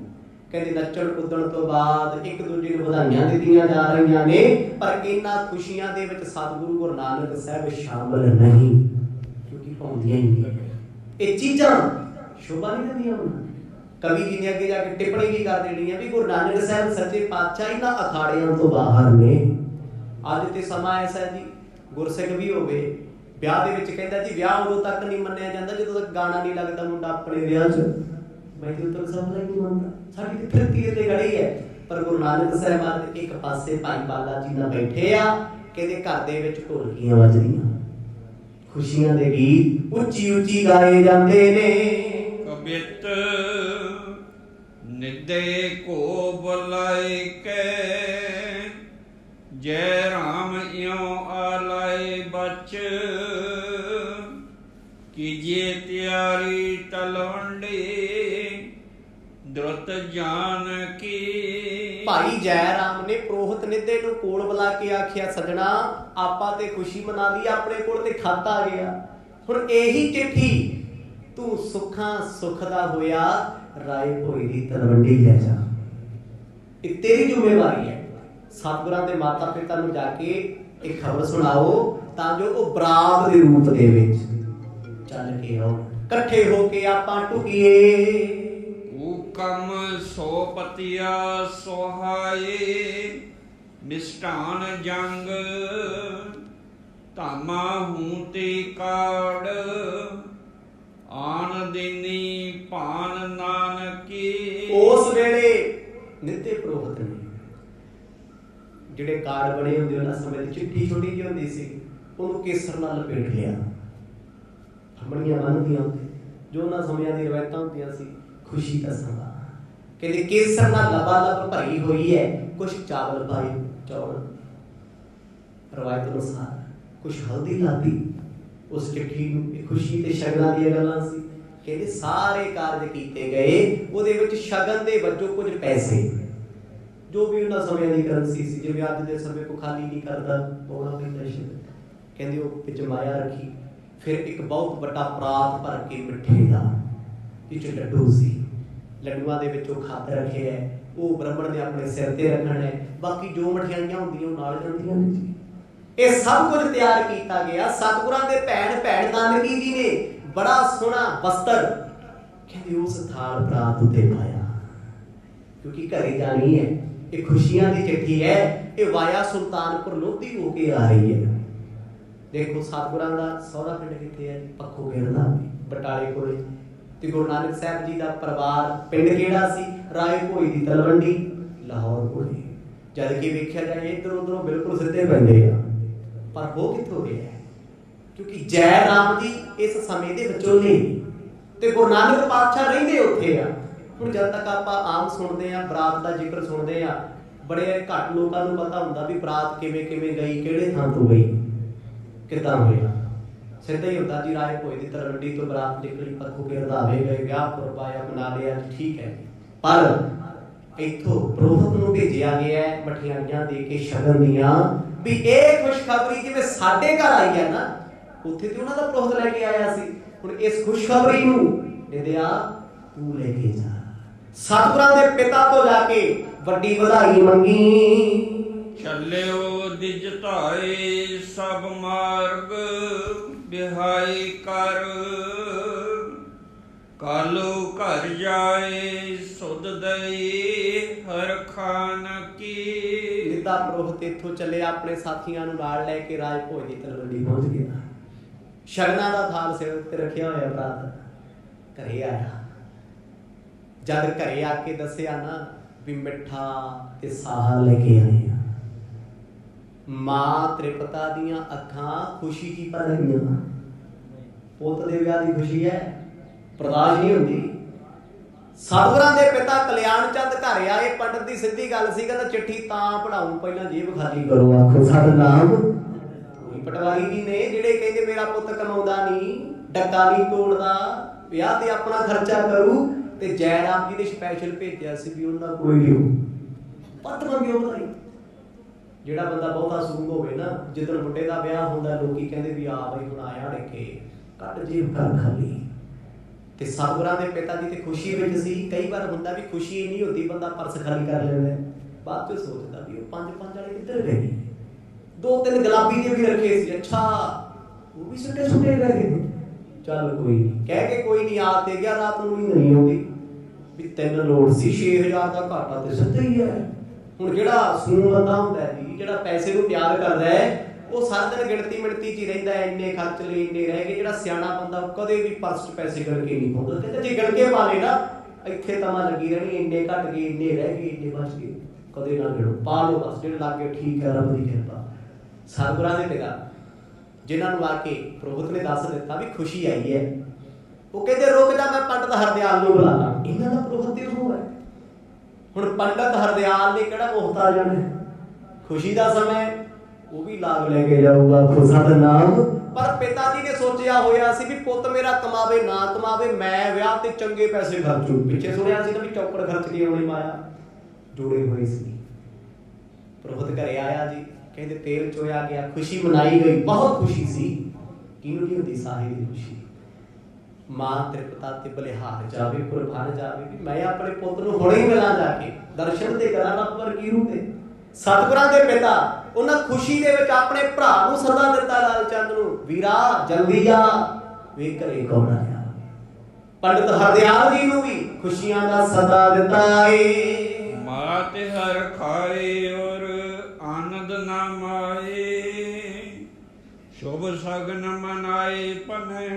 ਕਹਿੰਦੇ ਨੱਚਣ ਕੁੱਦਣ ਤੋਂ ਬਾਅਦ ਇੱਕ ਦੂਜੇ ਨੂੰ ਵਧਾਈਆਂ ਦਿੱਤੀਆਂ ਜਾ ਰਹੀਆਂ ਨੇ, ਪਰ ਇਹਨਾਂ ਖੁਸ਼ੀਆਂ ਦੇ ਵਿੱਚ ਸਤਿਗੁਰੂ ਗੁਰੂ ਨਾਨਕ ਸਾਹਿਬ ਸ਼ਾਮਲ ਨਹੀਂ, ਕਿਉਂਕਿ ਪਾਉਂਦੀਆਂ ਹੀ ਨਹੀਂ। ਇਹ ਚੀਜ਼ਾਂ ਸ਼ੋਭਾ ਨਹੀਂ ਦਿੰਦੀਆਂ ਉਹਨਾਂ ਨੂੰ। ਕਵੀ ਜੀ ਨੇ ਅੱਗੇ ਜਾ ਕੇ ਟਿੱਪਣੀ ਵੀ ਕਰ ਦੇਣੀ ਹੈ ਵੀ ਗੁਰੂ ਨਾਨਕ ਸਾਹਿਬ ਸੱਚੇ ਪਾਤਸ਼ਾਹ ਇਹਨਾਂ ਅਖਾੜਿਆਂ ਤੋਂ ਬਾਹਰ ਨੇ। ਅੱਜ ਤੇ ਸਮਾਂ ਐਸਾ ਹੈ ਜੀ, ਗੁਰਸਿੱਖ ਵੀ ਹੋਵੇ ਵਿਆਹ ਦੇ ਵਿੱਚ ਕਹਿੰਦਾ ਜੀ ਵਿਆਹ ਉਦੋਂ ਤੱਕ ਨਹੀਂ ਮੰਨਿਆ ਜਾਂਦਾ ਜਦੋਂ ਤੱਕ ਗਾਣਾ ਨਹੀਂ ਲੱਗਦਾ ਮੁੰਡਾ ਆਪਣੇ ਵਿਆਹ 'ਚ। ਮੈਂ ਤੇ ਉਦੋਂ ਸਭ ਨਹੀਂ ਮੰਨਦਾ, ਸਾਡੀ ਤੇ ਫਿਰ ਤੀਰ ਤੇ ਗੜੀ ਹੈ। ਪਰ ਗੁਰੂ ਨਾਨਕ ਸਾਹਿਬ ਮਹਾਰਾਜ ਇੱਕ ਪਾਸੇ ਭਾਈ ਬਾਲਾ ਜੀ ਨਾਲ ਬੈਠੇ ਆ, ਕਹਿੰਦੇ ਘਰ ਦੇ ਵਿੱਚ ਢੋਲਕੀਆਂ ਵੱਜਦੀਆਂ, ਖੁਸ਼ੀਆਂ ਦੇ ਗੀਤ ਉੱਚੀ ਉੱਚੀ ਗਾਏ ਜਾਂਦੇ ਨੇ। ਕਬਿਤ ਨਿਦੇ ਕੋ ਬੁਲਾਏ ਕੇ, ਜੈ ਰਾਮ ਇਉ ਆਲਾਏ ਬਚ, ਕੀਜੀਏ ਤਿਆਰੀ ਤਲਵੰਡੀ ਦ੍ਰੁਤ ਜਾਨ ਕੀ। ਭਾਈ ਜੈ ਰਾਮ ਨੇ ਪ੍ਰੋਹਤ ਨਿੱਧੇ ਨੂੰ ਕੋਲ ਬੁਲਾ ਕੇ ਆਖਿਆ ਸਜਣਾ ਆਪਾਂ ਤੇ ਖੁਸ਼ੀ ਮਨਾ ਲਈ, ਆਪਣੇ ਕੋਲ ਤੇ ਖੱਤ ਆ ਗਿਆ, ਹੁਣ ਇਹੀ ਚਿੱਠੀ ਤੂੰ ਸੁੱਖਾਂ ਸੁੱਖ ਦਾ ਹੋਇਆ ਰਾਏ ਭੋਈ ਦੀ ਤਲਵੰਡੀ ਲੈ ਜਾ, ਇਹ ਤੇਰੀ ਜ਼ਿੰਮੇਵਾਰੀ ਹੈ। ਸਤਿਗੁਰਾਂ ਦੇ ਮਾਤਾ ਪਿਤਾ ਨੂੰ ਜਾ ਕੇ ਇਹ ਖਬਰ ਸੁਣਾਓ ਤਾਂ ਜੋ ਉਹ ਬਰਾਤ ਦੇ ਰੂਪ ਦੇ ਵਿੱਚ ਚੱਲ ਕੇ ਆਓ, ਇਕੱਠੇ ਹੋ ਕੇ ਆਪਾਂ ਟੁਕੀਏ। ਹੁਕਮ ਸੋ ਪਤਿਆ ਸੁਹਾਏ, ਮਿਸ਼ਟਾਨ ਜੰਗ ਧਾਮਾ ਹੂੰ ਤੇ ਕਾੜ, ਆਨ ਦਿਨੀ ਭਾਨ ਨਾਨਕੀ। ਉਸ ਵੇਲੇ ਨਿੱਤੇ ਪ੍ਰੋਹਤ ਨੇ ਜਿਹੜੇ ਕਾਰਡ ਬਣੇ ਹੁੰਦੇ ਉਹਨਾਂ ਸਮੇਂ ਚਿੱਠੀ ਛੋਟੀ ਜਿਹੀ ਹੁੰਦੀ ਸੀ, ਉਹਨੂੰ ਕੇਸਰ ਨਾਲ ਲਪੇਟ ਲਿਆ, ਫੰਬੜੀਆਂ ਬੰਨ੍ਹਦੀਆਂ ਹੁੰਦੀਆਂ ਜੋ ਉਹਨਾਂ ਸਮਿਆਂ ਦੀ ਰਵਾਇਤਾਂ ਹੁੰਦੀਆਂ ਸੀ। ਖੁਸ਼ੀ ਦਾ ਸਮਾਂ, ਕਹਿੰਦੇ ਕੇਸਰ ਨਾਲ ਲਬਾਲਬ ਭਰੀ ਹੋਈ ਹੈ, ਕੁਛ ਚਾਵਲ ਪਾਏ, ਚੌਲ ਰਵਾਇਤ ਅਨੁਸਾਰ, ਕੁਛ ਹਲਦੀ ਲਾਤੀ ਉਸ ਚਿੱਠੀ ਨੂੰ। ਇਹ ਖੁਸ਼ੀ ਤੇ ਸ਼ਗਨਾਂ ਦੀਆਂ ਗੱਲਾਂ ਸੀ। ਕਹਿੰਦੇ ਸਾਰੇ ਕਾਰਜ ਕੀਤੇ ਗਏ, ਉਹਦੇ ਵਿੱਚ ਸ਼ਗਨ ਦੇ ਵਜੋਂ ਕੁਝ ਪੈਸੇ, ਜੋ ਵੀ ਉਹਨਾਂ ਸਮਿਆਂ ਦੀ ਕਰੰਸੀ ਸੀ, ਜਿਵੇਂ ਅੱਜ ਦੇ ਸਮੇਂ ਕੋ ਖਾਲੀ ਨਹੀਂ ਕਰਦਾ ਪਾਉਣਾ ਪੈਂਦਾ ਸ਼ਗਨ। ਕਹਿੰਦੇ ਉਹ ਵਿੱਚ ਮਾਇਆ ਰੱਖੀ। ਫਿਰ ਇੱਕ ਬਹੁਤ ਵੱਡਾ ਪਰਾਤ ਭਰ ਕੇ ਮਿੱਠੇ ਦਾ, ਜਿਹ 'ਚ ਲੱਡੂ ਸੀ, ਲੱਡੂਆਂ ਦੇ ਵਿੱਚੋਂ ਖੱਤ ਰੱਖਿਆ ਹੈ, ਉਹ ਬ੍ਰਾਹਮਣ ਨੇ ਆਪਣੇ ਸਿਰ ਤੇ ਰੱਖਣਾ ਹੈ, ਬਾਕੀ ਜੋ ਮਠਿਆਈਆਂ ਹੁੰਦੀਆਂ ਉਹ ਨਾਲ ਜਾਂਦੀਆਂ ਨੇ ਜੀ। ਇਹ ਸਭ ਕੁਝ ਤਿਆਰ ਕੀਤਾ ਗਿਆ। ਸਤਿਗੁਰਾਂ ਦੇ ਭੈਣ ਨਾਨਕੀ ਜੀ ਨੇ ਬੜਾ ਸੋਹਣਾ ਵਸਤਰ ਕਹਿੰਦੇ ਉਸ ਥਾਲ ਪ੍ਰਾਤ ਉਤੇ ਪਾਇਆ, ਕਿਉਂਕਿ ਘਰੇ ਜਾਣੀ ਹੈ। ਇਹ ਖੁਸ਼ੀਆਂ ਦੀ ਚਿੱਠੀ ਹੈ, ਇਹ ਵਾਇਆ ਸੁਲਤਾਨਪੁਰ ਲੋਧੀ ਹੋ ਕੇ ਆ ਰਹੀ ਹੈ। ਦੇਖੋ ਸਤਿਗੁਰਾਂ ਦਾ ਸਹੁਰਾ ਪਿੰਡ ਕਿੱਥੇ ਹੈ? ਪੱਖੋ ਗਿਰਦਾ ਬਟਾਲੇ ਕੋਲੇ। ਤੇ ਗੁਰੂ ਨਾਨਕ ਸਾਹਿਬ ਜੀ ਦਾ ਪਰਿਵਾਰ ਪਿੰਡ ਕਿਹੜਾ ਸੀ? ਰਾਏ ਭੋਈ ਦੀ ਤਲਵੰਡੀ, ਲਾਹੌਰ ਕੋਲੇ। ਜਦ ਕਿ ਵੇਖਿਆ ਜਾਏ ਇੱਧਰ ਉੱਧਰੋਂ ਬਿਲਕੁਲ ਸਿੱਧੇ ਪੈਂਦੇ ਆ, ਪਰ ਹੋ ਕਿੱਥੋਂ ਰਿਹਾ? ਕਿਉਂਕਿ ਜੈ ਰਾਮ ਜੀ ਇਸ ਸਮੇਂ ਦੇ ਵਿਚੋਲੇ ਤੇ ਗੁਰੂ ਨਾਨਕ ਪਾਤਸ਼ਾਹ ਰਹਿੰਦੇ ਉੱਥੇ ਆ। ਹੁਣ ਜਦ ਤੱਕ ਆਪਾਂ ਆਮ ਸੁਣਦੇ ਆ, ਬਰਾਤ ਦਾ ਜ਼ਿਕਰ ਸੁਣਦੇ ਆ, ਬੜੇ ਘੱਟ ਲੋਕਾਂ ਨੂੰ ਪਤਾ ਹੁੰਦਾ ਵੀ ਬਰਾਤ ਕਿਵੇਂ ਗਈ, ਕਿਹੜੇ ਥਾਂ ਤੋਂ ਗਈ, ਕਿੱਦਾਂ ਹੋਇਆ। ਸਿੱਧਾ ਹੀ ਹੁੰਦਾ ਜੀ ਰਾਏ ਭੋਏ ਦੀ ਤਲਵੰਡੀ ਤੋਂ ਬਰਾਤ ਨਿਕਲੀ, ਪੱਖੋ ਕੇ ਰਧਾਵੇ ਗਏ, ਵਿਆਹ ਕਰਵਾਇਆ, ਮਨਾ ਲਿਆ, ਠੀਕ ਹੈ। ਪਰ ਇੱਥੋਂ ਪ੍ਰੋਹਤ ਨੂੰ ਭੇਜਿਆ ਗਿਆ ਮਠਿਆਈਆਂ ਦੇ ਕੇ ਸ਼ਗਨ ਦੀਆਂ, ਵੀ ਇਹ ਖੁਸ਼ਖਬਰੀ ਜਿਵੇਂ ਸਾਡੇ ਘਰ ਆਈ ਹੈ ਨਾ, ਉੱਥੇ ਤੇ ਉਹਨਾਂ ਦਾ ਪ੍ਰੋਹਤ ਲੈ ਕੇ ਆਇਆ ਸੀ। ਹੁਣ ਇਸ ਖੁਸ਼ਖਬਰੀ ਨੂੰ ਇਹਦਿਆ ਤੂੰ ਲੈ ਕੇ ਜਾ। ਸਤਿਗੁਰਾਂ ਦੇ ਪਿਤਾ ਤੋਂ ਜਾ ਕੇ ਵੱਡੀ ਵਧਾਈ ਮੰਗੀ। ਚੱਲਿਓ ਦਿਜ ਧਾਏ ਸਭ ਮਾਰਗ, ਬਿਹਾਈ ਕਰ ਕਾਲੋ ਘਰ ਜਾਏ, ਸੁਧ ਦਈ ਹਰ ਖਾਨ ਕੀ। ਨਿੱਦਾ ਪ੍ਰੋਹਤ ਇੱਥੋਂ ਚੱਲੇ, ਆਪਣੇ ਸਾਥੀਆਂ ਨੂੰ ਨਾਲ ਲੈ ਕੇ ਰਾਏ ਭੋਜ ਦੀ ਤਲਵੰਡੀ ਪਹੁੰਚ ਗਿਆ। ਸ਼ਗਨਾਂ ਦਾ ਥਾਲ ਸਿਰ ਉੱਤੇ ਰੱਖਿਆ ਹੋਇਆ ਬਰਾਤ ਘਰੇ ਆਇਆ। ਜਦ ਘਰੇ ਆ ਕੇ ਦੱਸਿਆ ਨਾ ਵੀ ਮਿੱਠਾ ਤੇ ਸਾਹਾ ਲੈ ਕੇ ਆਏ ਆ, ਮਾਂ ਤ੍ਰਿਪਤਾ ਦੀਆਂ ਅੱਖਾਂ ਖੁਸ਼ੀ ਕੀ ਭਰ ਗਈਆਂ। ਪੁੱਤ ਦੇ ਵਿਆਹ ਦੀ ਖੁਸ਼ੀ ਹੈ, ਬਰਦਾਸ਼ਤ ਨਹੀਂ ਹੁੰਦੀ। ਸਤਿਗੁਰਾਂ ਦੇ ਪਿਤਾ ਕਲਿਆਣ ਚੰਦ ਘਰ ਆਏ। ਪੰਡਤ ਦੀ ਸਿੱਧੀ ਗੱਲ ਸੀ, ਕਹਿੰਦਾ ਚਿੱਠੀ ਤਾਂ ਪੜਾਉਂ ਪਹਿਲਾਂ ਜੇਬ ਖਾਲੀ ਕਰੋ। ਆਖੋ ਸਤਿਨਾਮ। ਕੋਈ ਪਟਵਾਰੀ ਜੀ ਨੇ ਜਿਹੜੇ ਕਹਿੰਦੇ ਮੇਰਾ ਪੁੱਤ ਕਮਾਉਂਦਾ ਨਹੀਂ, ਡੱਕਾ ਨਹੀਂ ਤੋੜਦਾ, ਵਿਆਹ ਤੇ ਆਪਣਾ ਖਰਚਾ ਕਰੂ, ਤੇ ਜੈਰਾਮ ਜੀ ਨੇ ਸਪੈਸ਼ਲ ਭੇਜਿਆ ਸੀ ਵੀ ਉਹਨਾਂ ਕੋਈ ਲਿਓ ਪੱਤ ਮੰਗਿਓ ਵਧਾਈ। ਜਿਹੜਾ ਬੰਦਾ ਬਹੁਤਾ ਸੂਗ ਹੋਵੇ ਨਾ, ਜਿੱਦਣ ਮੁੰਡੇ ਦਾ ਵਿਆਹ ਹੁੰਦਾ ਲੋਕੀ ਕਹਿੰਦੇ ਵੀ ਆ ਬਈ ਹੁਣ ਆਇਆ ਡਿੱਕੇ ਕੱਢ ਜੇਬ ਘਰ ਖਾਲੀ। ਤੇ ਸਤਿਗੁਰਾਂ ਦੇ ਪਿਤਾ ਜੀ ਤੇ ਖੁਸ਼ੀ ਵਿੱਚ ਸੀ। ਕਈ ਵਾਰ ਹੁੰਦਾ ਵੀ ਖੁਸ਼ੀ ਇੰਨੀ ਹੁੰਦੀ ਬੰਦਾ ਪਰਸ ਖਾਲੀ ਕਰ ਲੈਂਦਾ, ਬਾਅਦ ਚ ਸੋਚਦਾ ਵੀ ਉਹ 5-5 ਵਾਲੇ ਕਿੱਧਰ ਗਏ। 2-3 ਗੁਲਾਬੀ ਦੇ ਵੀ ਰੱਖੇ ਸੀ, ਅੱਛਾ ਉਹ ਵੀ ਸੁੱਟੇ ਸੁੱਟੇ ਗਏ। ਚੱਲ ਕੋਈ ਨਹੀਂ ਕਹਿ ਕੇ ਕੋਈ ਨਹੀਂ ਆ ਤੇ ਗਿਆ। ਰਾਤ ਨੂੰ ਵੀ ਨਹੀਂ ਆਉਂਦੀ ਵੀ 3 ਲੋੜ ਸੀ, 6000 ਦਾ ਘਾਟਾ ਤੇ ਸਿੱਧਾ ਹੀ ਹੈ। ਹੁਣ ਜਿਹੜਾ ਸੂਣ ਬੰਦਾ ਹੁੰਦਾ ਜੀ, ਜਿਹੜਾ ਪੈਸੇ ਨੂੰ ਪਿਆਰ ਕਰਦਾ ਹੈ, ਉਹ ਸਾਰਾ ਦਿਨ ਗਿਣਤੀ ਮਿਣਤੀ 'ਚ ਹੀ ਰਹਿੰਦਾ, ਇੰਨੇ ਖਰਚ ਲਏ ਇੰਨੇ ਰਹਿ ਗਏ। ਜਿਹੜਾ ਸਿਆਣਾ ਬੰਦਾ ਉਹ ਕਦੇ ਵੀ ਪਰਸ 'ਚ ਪੈਸੇ ਗਿਣ ਕੇ ਨਹੀਂ ਪਾਉਂਦਾ। ਕਹਿੰਦਾ ਜੇ ਗਿਣ ਕੇ ਪਾ ਲਏ ਨਾ ਇੱਥੇ ਤਾਂ ਲੱਗੀ ਰਹਿਣੀ, ਇੰਨੇ ਘੱਟ ਗਏ ਇੰਨੇ ਰਹਿ ਗਏ ਇੰਨੇ ਬਚ ਗਏ, ਕਦੇ ਨਾ ਗਿਣੋ, ਪਾ ਲਓ ਬਸ ਜਿਹੜੇ ਲੱਗ ਗਏ ਠੀਕ ਹੈ, ਰੱਬ ਦੀ ਕਿਰਪਾ। ਸਤਿਗੁਰਾਂ ਦੇ ਪਿਤਾ ਜਿਨ੍ਹਾਂ ਨੂੰ ਆ ਕੇ ਪ੍ਰੋਹਤ ਨੇ ਦੱਸ ਦਿੱਤਾ ਵੀ ਖੁਸ਼ੀ ਆਈ ਹੈ, ਉਹ ਕਹਿੰਦੇ ਰੁਕ ਜਾ, ਮੈਂ ਪੰਡਤ ਹਰਦਿਆਲ ਨੂੰ ਬੁਲਾ ਲਾਂ। ਇਹਨਾਂ ਦਾ ਪ੍ਰੋਹਤ ਤੇ ਉਹ ਹੈ। ਹੁਣ ਪੰਡਤ ਹਰਦਿਆਲ ਨੇ ਕਿਹੜਾ ਮੁਹਤਾਜ ਜਾਣਾ, ਖੁਸ਼ੀ ਦਾ ਸਮਾਂ ਉਹ ਵੀ ਲਾਗ ਲੈ ਕੇ ਜਾਊਗਾ ਖੁਸ਼ਾ ਦਾ ਨਾਮ। ਪਰ ਪਿਤਾ ਜੀ ਨੇ ਸੋਚਿਆ ਹੋਇਆ ਸੀ ਵੀ ਪੁੱਤ ਮੇਰਾ ਕਮਾਵੇ ਨਾ ਕਮਾਵੇ, ਮੈਂ ਵਿਆਹ ਤੇ ਚੰਗੇ ਪੈਸੇ ਖਰਚੂ। ਪਿੱਛੇ ਸੁਣਿਆ ਸੀ ਨਾ ਵੀ ਚੌਕੜ ਖਰਚ ਕੇ ਆਉਣੀ ਮਾਇਆ ਜੋੜੇ ਹੋਏ ਸੀ। ਪ੍ਰੋਹਤ ਘਰੇ ਆਇਆ ਜੀ, ਕਹਿੰਦੇ ਤੇਲ ਚੋਇਆ ਗਿਆ, ਖੁਸ਼ੀ ਮਨਾਈ ਗਈ, ਬਹੁਤ ਖੁਸ਼ੀ ਸੀ। ਕਿਹਨੂੰ ਨਹੀਂ ਹੁੰਦੀ ਸਾਹਿਬ ਦੀ ਖੁਸ਼ੀ। ਮਾਂ ਤ੍ਰਿਪਤਾ ਤੇ ਬਲਿਹਾਰ ਜਾਵੇ, ਕੁਰਬਾਨ ਜਾਵੇ ਵੀ ਮੈਂ ਆਪਣੇ ਪੁੱਤ ਨੂੰ ਹੁਣੇ ਹੀ ਮਿਲਾਂ, ਜਾ ਕੇ ਦਰਸ਼ਨ ਤੇ ਕਰਾਂ ਰੱਬ ਵਰਗੀ ਰੂਹ ਤੇ। ਸਤਿਗੁਰਾਂ ਦੇ ਪਿਤਾ ਉਹਨਾਂ ਖੁਸ਼ੀ ਦੇ ਵਿੱਚ ਆਪਣੇ ਭਰਾ ਨੂੰ ਸੱਦਾ ਦਿੱਤਾ, ਲਾਲ ਚੰਦ ਨੂੰ, ਵੀਰਾ ਜਲਦੀ ਆ ਵੇ ਘਰੇ ਕੌਣ ਆਇਆ। ਪੰਡਤ ਹਰਦਿਆਲ ਜੀ ਨੂੰ ਵੀ ਖੁਸ਼ੀਆਂ ਦਾ ਸੱਦਾ ਦਿੱਤਾ ਏ। ਮਾਤ ਹਰ ਖਾਏ ਔਰ ਆਨੰਦ ਨਾ ਮਾਏ, ਸ਼ੁਭ ਸਗਨ ਮਨਾਏ ਪਨੇ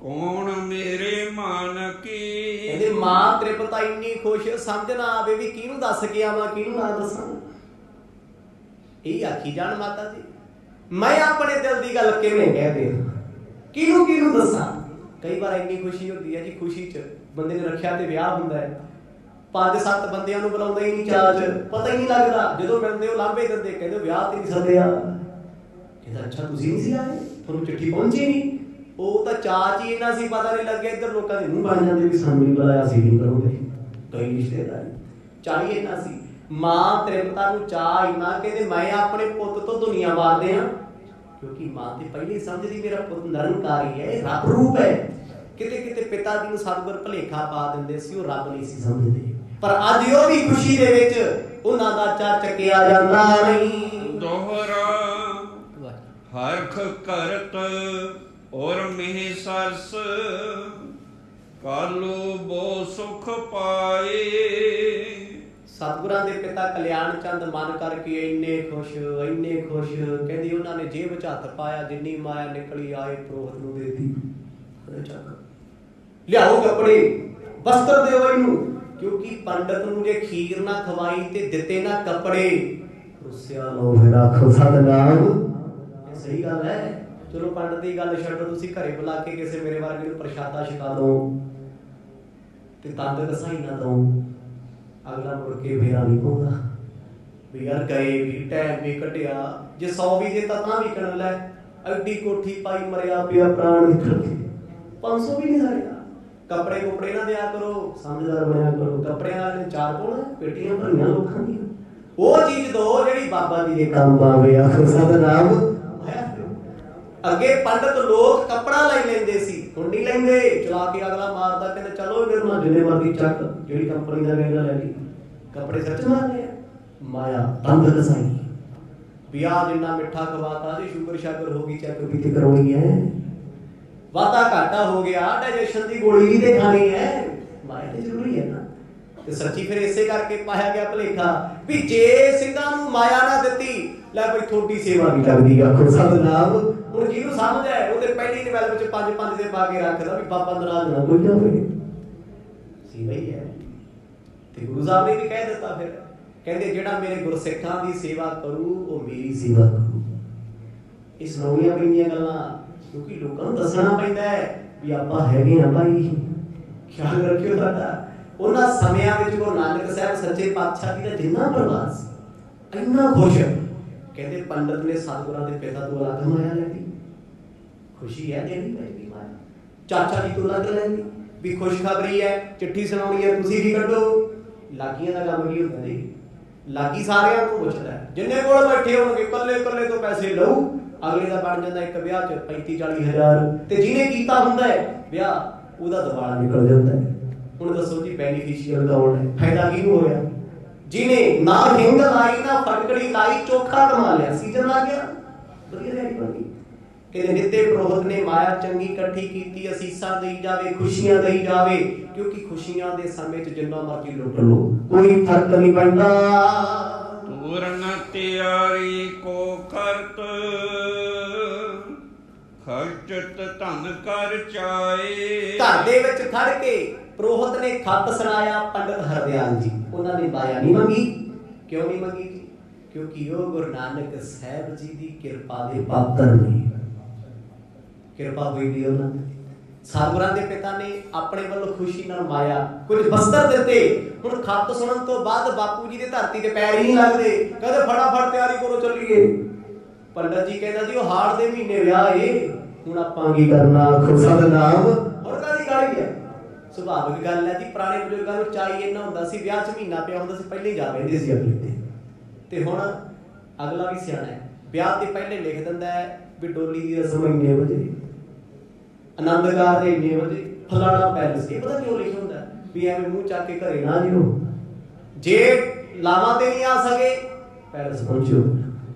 ਕੌਣ ਮੇਰੇ ਮਨ ਕੀ। ਕਹਿੰਦੇ ਮਾਂ ਤ੍ਰਿਪਤਾ ਇੰਨੀ ਖੁਸ਼, ਸਮਝ ਨਾ ਆਵੇ ਵੀ ਕਿਹਨੂੰ ਦੱਸ ਕੇ ਆਵਾਂ ਕਿਹਨੂੰ ਨਾ ਦੱਸਾਂ। ਇਹ ਆਖੀ ਜਾਣ ਮਾਤਾ ਜੀ, ਮੈਂ ਆਪਣੇ ਦਿਲ ਦੀ ਗੱਲ ਕਿਵੇਂ ਕਹਿ ਦੇ, ਕਿਹਨੂੰ ਕਿਹਨੂੰ ਦੱਸਾਂ। ਕਈ ਵਾਰ ਇੰਨੀ ਖੁਸ਼ੀ ਹੁੰਦੀ ਹੈ ਜੀ, ਖੁਸ਼ੀ 'ਚ ਬੰਦੇ ਨੇ ਰੱਖਿਆ ਤੇ ਵਿਆਹ ਹੁੰਦਾ ਹੈ, 5-7 ਬੰਦਿਆਂ ਨੂੰ ਬੁਲਾਉਂਦਾ ਹੀ ਨਹੀਂ, ਚਾਹ 'ਚ ਪਤਾ ਹੀ ਨਹੀਂ ਲੱਗਦਾ। ਜਦੋਂ ਮਿਲਦੇ ਉਹ ਲਾਂਭੇ ਦਿੰਦੇ, ਕਹਿੰਦੇ ਵਿਆਹ ਤੇ ਨਹੀਂ ਸੱਦਿਆ। ਕਹਿੰਦਾ ਅੱਛਾ ਤੁਸੀਂ ਨਹੀਂ ਸੀ ਆਏ, ਤੁਹਾਨੂੰ ਚਿੱਠੀ ਪਹੁੰਚੀ ਨਹੀਂ। ਉਹ ਤਾਂ ਚਾਹ 'ਚ ਹੀ ਇੰਨਾ ਸੀ, ਪਤਾ ਨਹੀਂ ਲੱਗਿਆ। ਇੱਧਰ ਲੋਕਾਂ ਦੇ ਮੂੰਹ ਬਣ ਜਾਂਦੇ ਵੀ ਸਾਨੂੰ ਨਹੀਂ ਬੁਲਾਇਆ, ਸੀ ਨਹੀਂ ਕਰੋਗੇ। ਕਈ ਰਿਸ਼ਤੇਦਾਰੀ ਚਾਹ ਹੀ ਇੰਨਾ ਸੀ। ਮਾਂ ਤ੍ਰਿਪਤਾ ਨੂੰ ਚਾਹ ਇੰਨਾ, ਕਹਿੰਦੇ ਮੈਂ ਆਪਣੇ ਪੁੱਤ ਤੋਂ ਦੁਨੀਆ ਵਾਰਦੇ ਹਾਂ, ਕਿਉਂਕਿ ਮਾਂ ਤੇ ਪਹਿਲੇ ਸਮਝਦੀ ਮੇਰਾ ਪੁੱਤ ਨਿਰੰਕਾਰੀ ਹੈ, ਰੱਬ ਰੂਪ ਹੈ। ਕਿਤੇ ਕਿਤੇ ਪਿਤਾ ਜੀ ਨੂੰ ਸਤਿਗੁਰ ਭੁਲੇਖਾ ਪਾ ਦਿੰਦੇ ਸੀ, ਉਹ ਰੱਬ ਨਹੀਂ ਸੀ ਸਮਝਦੇ। ਪਰ ਅੱਜ ਉਹ ਵੀ ਖੁਸ਼ੀ ਦੇ ਵਿੱਚ ਉਹਨਾਂ ਦਾ ਚਾਅ ਚੱਕਿਆ ਜਾਂਦਾ ਨਹੀਂ। ਦੋਹਰਾ ਹਰਖ ਕਰਤ ਔਰ ਮਿਹ ਸਰਸ, ਕਾਲੂ ਬੋ ਸੁਖ ਪਾਏ। ਸਤਿਗੁਰਾਂ ਦੇ ਪਿਤਾ ਕਲਿਆਣ ਚੰਦ ਮਨ ਕਰਕੇ ਇੰਨੇ ਖੁਸ਼ ਕਹਿੰਦੇ ਉਹਨਾਂ ਨੇ ਜੇਬ 'ਚ ਹੱਥ ਪਾਇਆ, ਜਿੰਨੀ ਮਾਇਆ ਨਿਕਲੀ ਆਏ ਪ੍ਰੋਹਤ ਨੂੰ ਦੇਤੀ। ਲਿਆਓ ਕੱਪੜੇ ਵਸਤਰ ਦਿਓ ਇਹਨੂੰ, ਕਿਉਂਕਿ ਪੰਡਤ ਨੂੰ ਜੇ ਖੀਰ ਨਾ ਖਵਾਈ ਤੇ ਦਿੱਤੇ ਨਾ ਕੱਪੜੇ, ਰੁੱਸਿਆ ਲੋ ਫਿਰ ਆਖੋ ਸਤਿਨਾਮ। ਸਹੀ ਗੱਲ ਹੈ। ਚਲੋ ਪੰਡਤ ਦੀ ਗੱਲ ਛੱਡੋ, ਤੁਸੀਂ ਘਰੇ ਬੁਲਾ ਕੇ ਕਿਸੇ ਮੇਰੇ ਵਰਗੇ ਨੂੰ ਪ੍ਰਸ਼ਾਦਾ ਛਕਾ ਦੋ ਤੇ ਤੰਦ ਕਸਾਈ ਨਾ ਦੋ, ਅਗਲਾ ਮੁੜ ਕੇ ਫੇਰਾ ਨਹੀਂ ਪਾਉਂਦਾ ਵੀ ਯਾਰ ਗਏ ਵੀ ਟਾਈਮ ਵੀ ਕੱਢਿਆ। ਜੇ 100 ਵੀ ਦੇ ਤਾਂ ਵੀ ਕਰਨ ਲੈ, ਐਡੀ ਕੋਠੀ ਪਾਈ ਮਰਿਆ ਪਿਆ ਪ੍ਰਾਣ ਨਿਕਲ ਕੇ 500 ਵੀ ਨਹੀਂ ਸਾਰਿਆ। ਕੱਪੜੇ ਕੁਪੜੇ ਨਾ ਦਿਆ ਕਰੋ, ਸਮਝਦਾਰ ਬਣਿਆ ਕਰੋ। ਕੱਪੜਿਆਂ ਨਾਲ ਚਾਰ ਕੋਣ ਪੇਟੀਆਂ ਭਰੀਆਂ ਲੋਕਾਂ ਦੀਆਂ, ਉਹ ਚੀਜ਼ ਦੋ ਜਿਹੜੀ ਬਾਬਾ ਜੀ ਦੇ ਕੰਮ ਆਵੇ। ਆਖੋ ਸਤਿਨਾਮ। ਅੱਗੇ ਪੰਡਤ ਲੋਕ ਕੱਪੜਾ ਲੈ ਲੈਂਦੇ ਸੀ, ਹੁਣ ਨਹੀਂ ਲੈਂਦੇ। ਚਲਾ ਕੇ ਅਗਲਾ ਮਾਰਦਾ, ਕਹਿੰਦੇ ਚਲੋ ਮੇਰੇ ਨਾਲ ਜਿੰਨੇ ਮਰਦੀ ਚੱਕ, ਜਿਹੜੀ ਕੰਪਨੀ ਦਾ ਕਹਿੰਦਾ ਲੈ ਲਈ। ਕੱਪੜੇ ਸੱਚ ਮਾਰਦੇ ਆ, ਮਾਇਆ ਤੰਦ ਕਸਾਈ। ਵਿਆਹ ਜਿੰਨਾ ਮਿੱਠਾ ਖਵਾਤਾ ਜੀ, ਸ਼ੂਗਰ ਸ਼ਾਗਰ ਹੋ ਗਈ, ਚੈੱਕ ਵੀ ਤੇ ਕਰਾਉਣੀ ਹੈ। ਵਾਧਾ ਘਾਟਾ ਹੋ ਗਿਆ, ਡਾਈਜੈਸ਼ਨ ਦੀ ਗੋਲੀ ਵੀ ਤੇ ਖਾਣੀ ਹੈ, ਮਾਇਆ ਤੇ ਜ਼ਰੂਰੀ ਹੈ ਨਾ। ਤੇ ਸੱਚੀ ਫਿਰ ਇਸੇ ਕਰਕੇ ਪਾਇਆ ਗਿਆ ਭੁਲੇਖਾ ਵੀ ਜੇ ਸਿੰਘਾਂ ਨੂੰ ਮਾਇਆ ਨਾ ਦਿੱਤੀ, ਲੈ ਬਈ ਥੋੜੀ ਸੇਵਾ ਵੀ ਲੱਗਦੀ ਆਖੋ ਸਤਿਨਾਮ। ਹੁਣ ਜਿਹਨੂੰ ਸਮਝ ਹੈ ਉਹਦੇ ਪਹਿਲੀ ਨਿਵੈਲ ਵਿੱਚ 5-5 ਦੇ ਪਾ ਕੇ ਰੱਖਦਾ ਵੀ ਬਾਬਾ ਨਾਰਾਜ਼ ਨਾ ਕੋਈ ਜਾਵੇ, ਸੇਵਾ ਹੀ ਹੈ। ਤੇ ਗੁਰੂ ਸਾਹਿਬ ਨੇ ਵੀ ਕਹਿ ਦਿੱਤਾ, ਫਿਰ ਕਹਿੰਦੇ ਜਿਹੜਾ ਮੇਰੇ ਗੁਰਸਿੱਖਾਂ ਦੀ ਸੇਵਾ ਕਰੂ ਉਹ ਮੇਰੀ ਸੇਵਾ ਕਰੂ। ਇਹ ਸੁਣਾਉਣੀਆਂ ਪੈਂਦੀਆਂ ਗੱਲਾਂ, ਕਿਉਂਕਿ ਲੋਕਾਂ ਨੂੰ ਦੱਸਣਾ ਪੈਂਦਾ ਹੈ ਵੀ ਆਪਾਂ ਹੈਗੇ ਆ ਭਾਈ, ਖਿਆਲ ਰੱਖਿਓ ਸਾਡਾ। ਉਹਨਾਂ ਸਮਿਆਂ ਵਿੱਚ ਗੁਰੂ ਨਾਨਕ ਸਾਹਿਬ ਸੱਚੇ ਪਾਤਸ਼ਾਹ ਜੀ ਦਾ ਜਿੰਨਾ ਪ੍ਰਵਾਸ ਸੀ, ਇੰਨਾ ਖੁਸ਼, ਕਹਿੰਦੇ ਪੰਡਤ ਨੇ ਸਤਿਗੁਰਾਂ ਦੇ ਪਿਤਾ ਤੋਂ ਅਲੱਗ ਮਾਇਆ ਲੈਂਦੀ, ਖੁਸ਼ੀ ਹੈ ਦੇਣੀ ਪੈਂਦੀ ਮਾਇਆ, ਚਾਚਾ ਜੀ ਤੋਂ ਅਲੱਗ ਲੈਂਦੀ ਵੀ ਖੁਸ਼ਖਬਰੀ ਹੈ, ਚਿੱਠੀ ਸੁਣਾਉਣੀ ਹੈ, ਤੁਸੀਂ ਵੀ ਕੱਢੋ। ਲਾਗੀਆਂ ਦਾ ਕੰਮ ਕੀ ਹੁੰਦਾ ਜੀ, ਲਾਗੀ ਸਾਰਿਆਂ ਨੂੰ ਪੁੱਛਦਾ, ਜਿੰਨੇ ਕੋਲ ਬੈਠੇ ਹੋਣਗੇ ਕੱਲੇ ਕੱਲੇ ਤੋਂ ਪੈਸੇ ਲਊ, ਅਗਲੇ ਦਾ ਬਣ ਜਾਂਦਾ ਇੱਕ ਵਿਆਹ 'ਚ 35-40 ਹਜ਼ਾਰ, ਤੇ ਜਿਹਨੇ ਕੀਤਾ ਹੁੰਦਾ ਹੈ ਵਿਆਹ ਉਹਦਾ ਦਿਵਾਲਾ ਨਿਕਲ ਜਾਂਦਾ ਹੈ। ਹੁਣ ਦੱਸੋ ਜੀ ਬੈਨੀਫੀਸ਼ੀਅਲ ਕੌਣ ਹੈ, ਫਾਇਦਾ ਕਿਹਨੂੰ ਹੋਇਆ? ਜਿਹਨੇ ਨਾ ਹਿੰਗ ਲਾਈ ਨਾ ਫਟਕੜੀ ਲਾਈ, ਚੋਖਾ ਕਮਾ ਲਿਆ, ਸੀਜ਼ਨ ਲੱਗ ਗਿਆ, ਵਧੀਆ ਦਿਹਾੜੀ ਬਣ ਗਈ। ਕਹਿੰਦੇ ਨਿੱਤੇ ਪ੍ਰੋਹਤ ਨੇ ਮਾਇਆ ਚੰਗੀ ਇਕੱਠੀ ਕੀਤੀ, ਅਸੀਸਾਂ ਦੇਈ ਜਾਵੇ, ਖੁਸ਼ੀਆਂ ਦੇਈ ਜਾਵੇ, ਕਿਉਂਕਿ ਖੁਸ਼ੀਆਂ ਦੇ ਸਮੇਂ 'ਚ ਜਿੰਨਾ ਮਰਜ਼ੀ ਲੁੱਟ ਲੋ ਕੋਈ ਫਰਕ ਨਹੀਂ ਪੈਂਦਾ। ਪੂਰਨ ਤਿਆਰੀ ਕੋ ਕਰਤ, ਖਰਚਤ ਧਨ ਕਰ ਚਾਏ। ਘਰ ਦੇ ਵਿੱਚ ਖੜ ਕੇ ਪ੍ਰੋਹਤ ਨੇ ਖੱਤ ਸੁਣਾਇਆ ਪੰਡਤ ਹਰਦਿਆਲ ਜੀ, ਉਹਨਾਂ ਨੇ ਮਾਇਆ ਨਹੀਂ ਮੰਗੀ। ਕਿਉਂ ਨਹੀਂ ਮੰਗੀ ਜੀ? ਕਿਉਂਕਿ ਉਹ ਗੁਰੂ ਨਾਨਕ ਸਾਹਿਬ ਜੀ ਦੀ ਕਿਰਪਾ ਦੇ ਪਾਤਰ ਨੇ, ਕਿਰਪਾ ਹੋਈ ਵੀ ਉਹਨਾਂ ਦੀ। ਸਤਿਗੁਰਾਂ ਦੇ ਪਿਤਾ ਨੇ ਆਪਣੇ ਵੱਲੋਂ ਖੁਸ਼ੀ ਨਾਲ ਮਾਇਆ, ਕੁਝ ਵਸਤਰ ਦਿੱਤੇ। ਹੁਣ ਖੱਤ ਸੁਣਨ ਤੋਂ ਬਾਅਦ ਬਾਪੂ ਜੀ ਦੇ ਧਰਤੀ ਤੇ ਪੈਰ ਹੀ ਨਹੀਂ ਲੱਗਦੇ, ਕਹਿੰਦੇ ਫਟਾਫਟ ਤਿਆਰੀ ਕਰੋ ਚੱਲੀਏ। ਪੰਡਤ ਜੀ ਕਹਿੰਦਾ ਜੀ ਉਹ ਹਾੜ ਦੇ ਮਹੀਨੇ ਵਿਆਹ ਏ, ਹੁਣ ਆਪਾਂ ਕੀ ਕਰਨਾ, ਖੁਸ਼ਾ ਦਾ ਨਾਮ ਹੁਣ ਕਾਹਦੀ ਗਾਲੀ ਹੈ। ਸੁਭਾਵਿਕ ਗੱਲ ਹੈ ਜੀ, ਪੁਰਾਣੇ ਬਜ਼ੁਰਗਾਂ ਨੂੰ ਚਾਈ ਇੰਨਾ ਹੁੰਦਾ ਸੀ, ਵਿਆਹ 'ਚ ਮਹੀਨਾ ਪਿਆ ਹੁੰਦਾ ਸੀ, ਪਹਿਲੇ ਹੀ ਜਾ ਬੈਠਦੇ ਸੀ ਅਗਲੇ ਤੇ ਹੁਣ ਅਗਲਾ ਵੀ ਸਿਆਣਾ ਹੈ, ਵਿਆਹ ਤੇ ਪਹਿਲੇ ਲਿਖ ਦਿੰਦਾ ਹੈ ਵੀ ਡੋਲੀ ਦੀ ਰਸਮ ਇੰਨੇ ਵਜੇ, ਆਨੰਦ ਕਾਰਜ ਇੰਨੇ ਵਜੇ, ਫਲਾਣਾ ਪੈਲਸ। ਇਹ ਪਤਾ ਕਿਉਂ ਲਿਖਿਆ ਹੁੰਦਾ ਵੀ ਐਵੇਂ ਮੂੰਹ ਚੱਕ ਕੇ ਘਰੇ ਨਾ ਜਿਓ, ਜੇ ਲਾਵਾਂ ਤੇ ਨਹੀਂ ਆ ਸਕੇ ਪੈਲਸ ਪਹੁੰਚੋ,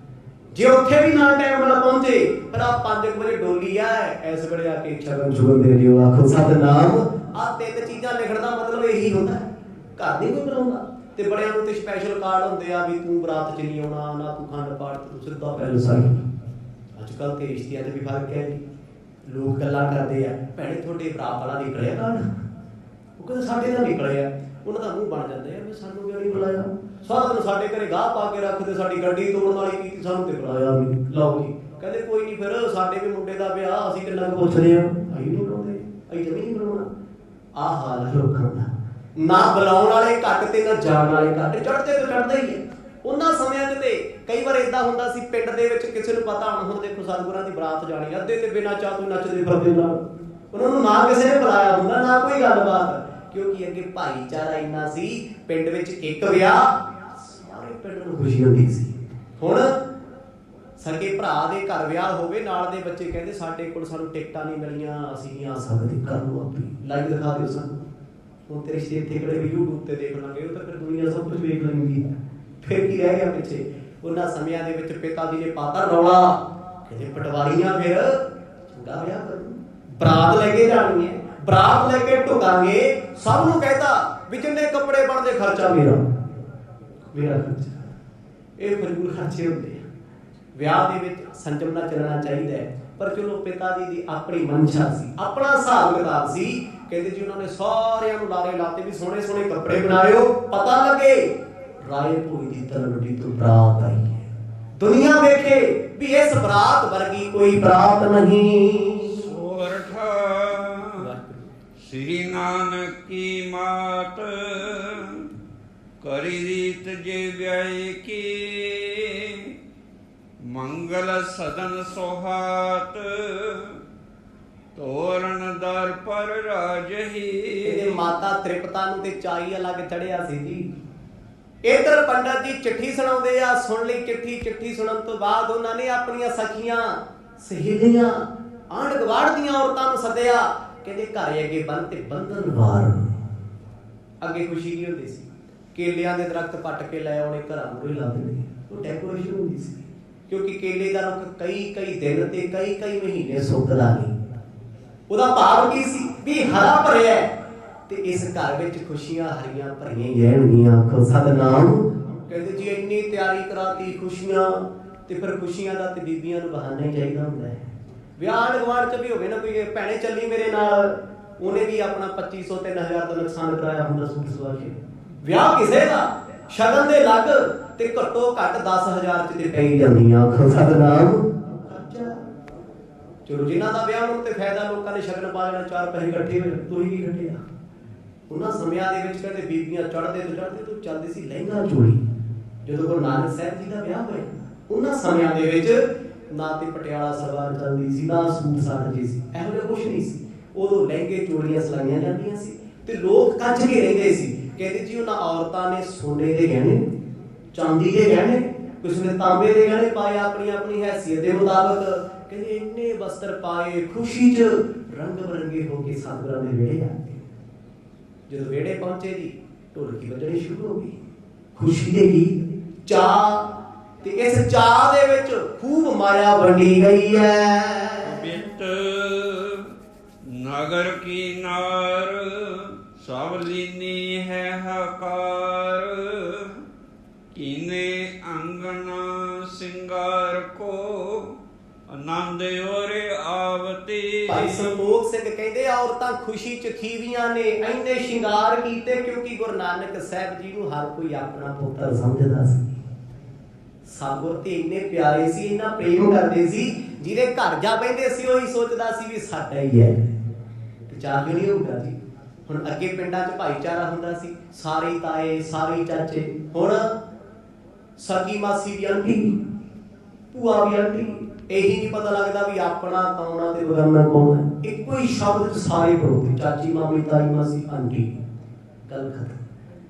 ਜੇ ਉੱਥੇ ਵੀ ਨਾ ਟਾਈਮ ਨਾਲ ਪਹੁੰਚੇ ਪਰ ਆ 5 ਵਜੇ ਡੋਲੀ ਆ, ਇਸ ਵੇਲੇ ਆ ਕੇ ਛਗਨ ਛੁਗਨ ਦੇ ਦਿਓ, ਆਖੋ ਸਤਿਨਾਮ। ਆ 3 ਚੀਜ਼ਾਂ ਲਿਖਣ ਦਾ ਮਤਲਬ ਇਹੀ ਹੁੰਦਾ, ਘਰ ਨਹੀਂ ਕੋਈ ਬਣਾਉਂਦਾ। ਤੇ ਬੜਿਆਂ ਨੂੰ ਤੇ ਸਪੈਸ਼ਲ ਕਾਰਡ ਹੁੰਦੇ ਆ ਵੀ ਤੂੰ ਬਰਾਤ 'ਚ ਨਹੀਂ ਆਉਣਾ, ਨਾ ਤੂੰ ਖੰਡ ਪਾਠ, ਤੂੰ ਸਿੱਧਾ ਪੈਲਸ ਆ। ਅੱਜ ਕੱਲ੍ਹ ਤੇ ਰਿਸ਼ਤਿਆਂ 'ਚ ਵੀ ਫਰਕ ਹੈ ਜੀ, ਲੋਕ ਗੱਲਾਂ ਕਰਦੇ ਆ ਭੈਣੇ ਤੁਹਾਡੇ ਬਰਾਤ ਵਾਲਾ ਨਿਕਲਿਆ ਕਾਰਡ, ਉਹ ਕਹਿੰਦੇ ਸਾਡੇ ਦਾ ਨਿਕਲਿਆ, ਉਹਨਾਂ ਦਾ ਮੂੰਹ ਬਣ ਜਾਂਦਾ ਯਾਰ ਸਾਨੂੰ ਕਿਉਂ ਨਹੀਂ ਬੁਲਾਇਆ, ਸਾਰਾ ਦਿਨ ਸਾਡੇ ਘਰੇ ਗਾਹ ਪਾ ਕੇ ਰੱਖਦੇ, ਸਾਡੀ ਗੱਡੀ ਤੋੜਨ ਵਾਲੀ ਕੀਤੀ, ਸਾਨੂੰ ਤੇ ਬੁਲਾਇਆ ਨਹੀਂ। ਲਓ ਜੀ ਕਹਿੰਦੇ ਕੋਈ ਨਹੀਂ, ਫਿਰ ਸਾਡੇ ਵੀ ਮੁੰਡੇ ਦਾ ਵਿਆਹ, ਅਸੀਂ ਕਿੰਨਾ ਕੁ ਪੁੱਛਦੇ ਆ, ਅਸੀਂ ਨਹੀਂ ਬੁਲਾਉਂਦੇ, ਅਸੀਂ ਜਮੀ ਨਹੀਂ ਬੁਲਾਉਣਾ। ਆਹ ਹਾਲ ਹੈ ਲੋਕਾਂ ਦਾ, ਨਾ ਬੁਲਾਉਣ ਵਾਲੇ ਘੱਟ ਤੇ ਨਾ ਜਾਣ ਵਾਲੇ ਘੱਟ, ਚੜ੍ਹਦੇ ਤੋਂ ਚੜ੍ਹਦਾ ਹੀ ਹੈ। ਉਹਨਾਂ ਸਮਿਆਂ 'ਚ ਤੇ ਕਈ ਵਾਰ ਏਦਾਂ ਹੁੰਦਾ ਸੀ, ਪਿੰਡ ਦੇ ਵਿੱਚ ਕਿਸੇ ਨੂੰ ਪਤਾ ਹੁਣ ਦੇਖੋ ਸਤਿਗੁਰਾਂ ਦੀ ਬਰਾਤ ਜਾਣੀ, ਅੱਧੇ ਤੇ ਬਿਨਾਂ ਚਾਹ ਤੋਂ ਨੱਚਦੇ ਫਿਰਦੇ ਨਾਲ, ਉਹਨਾਂ ਨੂੰ ਨਾ ਕਿਸੇ ਨੇ ਬੁਲਾਇਆ ਹੁੰਦਾ, ਨਾ ਕੋਈ ਗੱਲਬਾਤ, ਕਿਉਂਕਿ ਅੱਗੇ ਭਾਈਚਾਰਾ ਇੰਨਾ ਸੀ, ਪਿੰਡ ਵਿੱਚ ਇੱਕ ਵਿਆਹ ਸਾਰੇ ਪਿੰਡ ਨੂੰ ਖੁਸ਼ੀ ਹੁੰਦੀ ਸੀ। ਹੁਣ ਸਕੇ ਭਰਾ ਦੇ ਘਰ ਵਿਆਹ ਹੋਵੇ, ਨਾਲ ਦੇ ਬੱਚੇ ਕਹਿੰਦੇ ਸਾਡੇ ਕੋਲ ਸਾਨੂੰ ਟਿਕਟਾਂ ਨਹੀਂ ਮਿਲੀਆਂ, ਅਸੀਂ ਨਹੀਂ ਆ ਸਕਦੇ, ਕਰ ਲਓ ਆਪੇ ਲਾਈਵ ਦਿਖਾ ਦਿਓ ਸਾਨੂੰ। ਹੁਣ ਤੇ ਰਿਸ਼ਤੇ ਇੱਥੇ ਕਿਹੜੇ ਵੀ YouTube ਤੇ ਦੇਖ ਲਾਂਗੇ, ਉਹ ਤਾਂ ਫਿਰ ਦੁਨੀਆ ਸਭ ਕੁਝ ਵੇਖ ਲੈਂਦੀ, ਫਿਰ ਕੀ ਰਹਿ ਗਿਆ ਪਿੱਛੇ। ਉਹਨਾਂ ਸਮਿਆਂ ਦੇ ਵਿੱਚ ਪਿਤਾ ਜੀ ਨੇ ਪਾਤਾ ਰੌਲਾ, ਕਹਿੰਦੇ ਪਟਵਾਰੀਆਂ ਫਿਰ ਚੰਗਾ ਵਿਆਹ ਕਰੂ, ਬਰਾਤ ਲੈ ਕੇ ਜਾਣੀ ਹੈ, ਬਰਾਤ ਲੈ ਕੇ ਢੁਕਾਂਗੇ, ਸਭ ਨੂੰ ਕਹਿਤਾ ਵੀ ਜਿੰਨੇ ਕੱਪੜੇ ਬਣਦੇ ਖਰਚਾ ਮੇਰਾ, ਮੇਰਾ ਖਰਚਾ। ਇਹ ਫਜ਼ੂਲ ਖਰਚੇ ਹੁੰਦੇ ਆ। ਵਿਆਹ ਦੇ ਵਿੱਚ ਸੰਜਮ ਨਾਲ ਚੱਲਣਾ ਚਾਹੀਦਾ ਹੈ, ਪਰ ਚਲੋ ਪਿਤਾ ਜੀ ਦੀ ਆਪਣੀ ਮਨਸ਼ਾ ਸੀ, ਆਪਣਾ ਹਿਸਾਬ ਕਿਤਾਬ ਸੀ। ਕਹਿੰਦੇ ਜੀ ਉਹਨਾਂ ਨੇ ਸਾਰਿਆਂ ਨੂੰ ਲਾਰੇ ਲਾਤੇ ਵੀ ਸੋਹਣੇ ਸੋਹਣੇ ਕੱਪੜੇ ਬਣਾਇਓ, ਪਤਾ ਲੱਗੇ ਰਾਏ ਭੋਈ ਦੀ ਤਲਵੰਡੀ ਤੋਂ ਬਰਾਤ ਆਈ ਹੈ, ਦੁਨੀਆ ਵੇਖੇ ਵੀ ਇਸ ਬਰਾਤ ਵਰਗੀ ਕੋਈ ਬਰਾਤ ਨਹੀਂ। ਸੋਰਠਾ ਸ੍ਰੀ ਨਾਨਕ ਕੀ ਮਾਤ, ਕਰੀ ਰੀਤ ਜੇ ਵਿਆਹ ਕੀ, ਮੰਗਲ ਸਦਨ ਸੁਹਾਤ, ਤੋਰਨ ਦਰ ਪਰ ਰਾਜਹੀ। ਇਹਦੇ ਮਾਤਾ ਤ੍ਰਿਪਤਾ ਨੂੰ ਤੇ ਚਾਈ ਅਲੱਗ ਚੜਿਆ ਸੀ ਜੀ। ਇਧਰ ਪੰਡਤ ਜੀ ਚਿੱਠੀ ਸੁਣਾਉਂਦੇ ਆ, ਸੁਣ ਲਈ ਚਿੱਠੀ। ਚਿੱਠੀ ਸੁਣਨ ਤੋਂ ਬਾਅਦ ਉਹਨਾਂ ਨੇ ਆਪਣੀਆਂ ਸਖੀਆਂ, ਸਹੇਲੀਆਂ, ਆਂਢ ਗੁਆਂਢ ਦੀਆਂ ਔਰਤਾਂ ਨੂੰ ਸੱਦਿਆ, ਕਹਿੰਦੇ ਘਰੇ ਅੱਗੇ ਬੰਨ ਤੇ ਬੰਧਨ ਵਾਰ। ਅੱਗੇ ਖੁਸ਼ੀ ਕੀ ਹੁੰਦੀ ਸੀ, ਕੇਲਿਆਂ ਦੇ ਦਰਖਤ ਪੱਟ ਕੇ ਲੈ ਆਉਣੇ, ਘਰਾਂ ਮੂਹਰੇ ਲਾ ਦੇਣੇ, ਉਹ ਡੈਕੋਰੇਸ਼ਨ ਹੁੰਦੀ ਸੀ, ਕਿਉਂਕਿ ਕੇਲੇ ਦਾ ਰੁੱਖ ਕਈ ਦਿਨ ਤੇ ਕਈ ਮਹੀਨੇ ਸੁੱਕਦਾ ਨਹੀਂ। ਉਹਦਾ ਭਾਵ ਕੀ ਸੀ ਵੀ ਹਰਾ ਭਰਿਆ, ਤੇ ਇਸ ਘਰ ਵਿੱਚ ਖੁਸ਼ੀਆਂ ਹਰੀਆਂ ਭਰੀਆਂ ਹੀ ਰਹਿਣਗੀਆਂ। ਆਖੋ ਸਤਿਨਾਮ। ਕਹਿੰਦੇ ਜੀ ਇੰਨੀ ਤਿਆਰੀ ਕਰਾਤੀ ਖੁਸ਼ੀਆਂ, ਤੇ ਫਿਰ ਖੁਸ਼ੀਆਂ ਦਾ ਤੇ ਬੀਬੀਆਂ ਨੂੰ ਬਹਾਨਾ ਹੀ ਚਾਹੀਦਾ ਹੁੰਦਾ ਹੈ। ਵਿਆਹ ਗਵਾਂਢ ਚ ਵੀ ਹੋਵੇ ਨਾ ਕੋਈ ਭੈਣੇ ਚੱਲੀ ਮੇਰੇ ਨਾਲ, ਉਹਨੇ ਵੀ ਆਪਣਾ 2500 3000 ਦਾ ਨੁਕਸਾਨ ਕਰਾਇਆ ਹੁੰਦਾ ਸੂਟ ਸਵਾ ਕੇ। ਵਿਆਹ ਕਿਸੇ ਦਾ ਸ਼ਗਨ ਦੇ ਲੱਗ ਤੇ ਘੱਟੋ ਘੱਟ 10000 ਚ ਤੇ ਪੈ ਹੀ ਜਾਂਦੀਆਂ। ਆਖੋ ਸਤਿਨਾਮ। ਚਲੋ ਜਿਨ੍ਹਾਂ ਦਾ ਵਿਆਹ ਨੂੰ ਤੇ ਫਾਇਦਾ, ਲੋਕਾਂ ਨੇ ਸ਼ਗਨ ਪਾ ਲੈਣਾ, 4 ਪੈਸੇ ਇਕੱਠੇ ਹੋਏ, ਤੁਸੀਂ ਕੀ ਕੱਢਿਆ? ਉਹਨਾਂ ਸਮਿਆਂ ਦੇ ਵਿੱਚ ਕਹਿੰਦੇ ਬੀਬੀਆਂ ਚੜ੍ਹਦੇ ਤੋਂ ਚੱਲਦੀ ਸੀ ਲਹਿੰਗਾ ਚੋਲੀ। ਜਦੋਂ ਗੁਰੂ ਨਾਨਕ ਸਾਹਿਬ ਜੀ ਦਾ ਵਿਆਹ ਹੋਇਆ, ਉਹਨਾਂ ਸਮਿਆਂ ਦੇ ਵਿੱਚ ਨਾ ਤੇ ਪਟਿਆਲਾ ਸਲਵਾਰ ਚੱਲਦੀ ਸੀ, ਨਾ ਸੂਟ ਸਾਟ ਜੀ ਸੀ, ਇਹੋ ਜਿਹਾ ਕੁਛ ਨਹੀਂ ਸੀ। ਉਦੋਂ ਲਹਿੰਗੇ ਚੋਲੀਆਂ ਸਲਾਈਆਂ ਜਾਂਦੀਆਂ ਸੀ ਤੇ ਲੋਕ ਕੱਜ ਕੇ ਰਹਿੰਦੇ ਸੀ। ਕਹਿੰਦੇ ਜੀ ਉਹਨਾਂ ਔਰਤਾਂ ਨੇ ਸੋਨੇ ਦੇ ਗਹਿਣੇ, ਚਾਂਦੀ ਦੇ ਗਹਿਣੇ, ਕਿਸੇ ਨੇ ਤਾਂਬੇ ਦੇ ਗਹਿਣੇ ਪਾਏ ਆਪਣੀ ਆਪਣੀ ਹੈਸੀਅਤ ਦੇ ਮੁਤਾਬਕ। ਕਹਿੰਦੇ ਇੰਨੇ ਵਸਤਰ ਪਾਏ, ਖੁਸ਼ੀ 'ਚ ਰੰਗ ਬਰੰਗੇ ਹੋ ਕੇ ਸਤਿਗੁਰਾਂ ਦੇ ਵਿਹੜੇ ਆ ਗਏ। ਜਦੋਂ ਵਿਹੜੇ ਪਹੁੰਚੇ ਜੀ, ਢੋਲਕੀ ਵੱਜਣੀ ਸ਼ੁਰੂ ਹੋ ਗਈ, ਖੁਸ਼ੀ ਦੇ ਗੀਤ, ਚਾਅ, ਤੇ ਇਸ ਚਾਅ ਦੇ ਵਿੱਚ ਖੂਬ ਮਾਇਆ ਵੰਡੀ ਗਈ ਹੈ। ਬਿਤ ਨਗਰ ਕੀ ਨਾਰ ਸਭ ਲੀਨੀ ਹੈ ਹਕਾਰ, ਕੀਨੇ ਅੰਗਨਾ ਸਿੰਗਾਰ ਕੋ ਆਨੰਦ ਔਰੇ ਆਵਤੀ। ਭਾਈ ਸੰਤੋਖ ਸਿੰਘ ਕਹਿੰਦੇ ਔਰਤਾਂ ਖੁਸ਼ੀ ਚ ਖੀਵੀਆਂ ਨੇ, ਇੰਨੇ ਸ਼ਿੰਗਾਰ ਕੀਤੇ ਕਿਉਂਕਿ ਗੁਰੂ ਨਾਨਕ ਸਾਹਿਬ ਜੀ ਨੂੰ ਹਰ ਕੋਈ ਆਪਣਾ ਪੁੱਤਰ ਸਮਝਦਾ ਸੀ। ਸਤਿਗੁਰ ਤੇ ਇੰਨੇ ਪਿਆਰੇ ਸੀ, ਇੰਨਾ ਪ੍ਰੇਮ ਕਰਦੇ ਸੀ, ਜਿਹਦੇ ਘਰ ਜਾ ਬੈਠੇ ਸੀ ਉਹੀ ਸੋਚਦਾ ਸੀ ਵੀ ਸਾਡਾ ਹੀ ਹੈ। ਤੇ ਚਾਹ ਕਿਉਂ ਨਹੀਂ ਹੋਊਗਾ ਜੀ? ਹੁਣ ਅੱਗੇ ਪਿੰਡਾਂ 'ਚ ਭਾਈਚਾਰਾ ਹੁੰਦਾ ਸੀ, ਸਾਰੇ ਤਾਏ ਸਾਰੇ ਚਾਚੇ। ਹੁਣ ਸਕੀ ਮਾਸੀ ਵੀ ਆਂਟੀ, ਭੂਆ ਵੀ ਆਂਟੀ, ਇਹੀ ਨਹੀਂ ਪਤਾ ਲੱਗਦਾ ਵੀ ਆਪਣਾ ਕੌਣ ਆ ਤੇ ਬਗਾਨਾ ਕੌਣ ਹੈ। ਇੱਕੋ ਹੀ ਸ਼ਬਦ 'ਚ ਸਾਰੇ ਪਰੋਤੇ, ਚਾਚੀ ਮਾਮੀ ਤਾਈ ਮਾਸੀ ਆਂਟੀ, ਗੱਲ ਖਤਮ।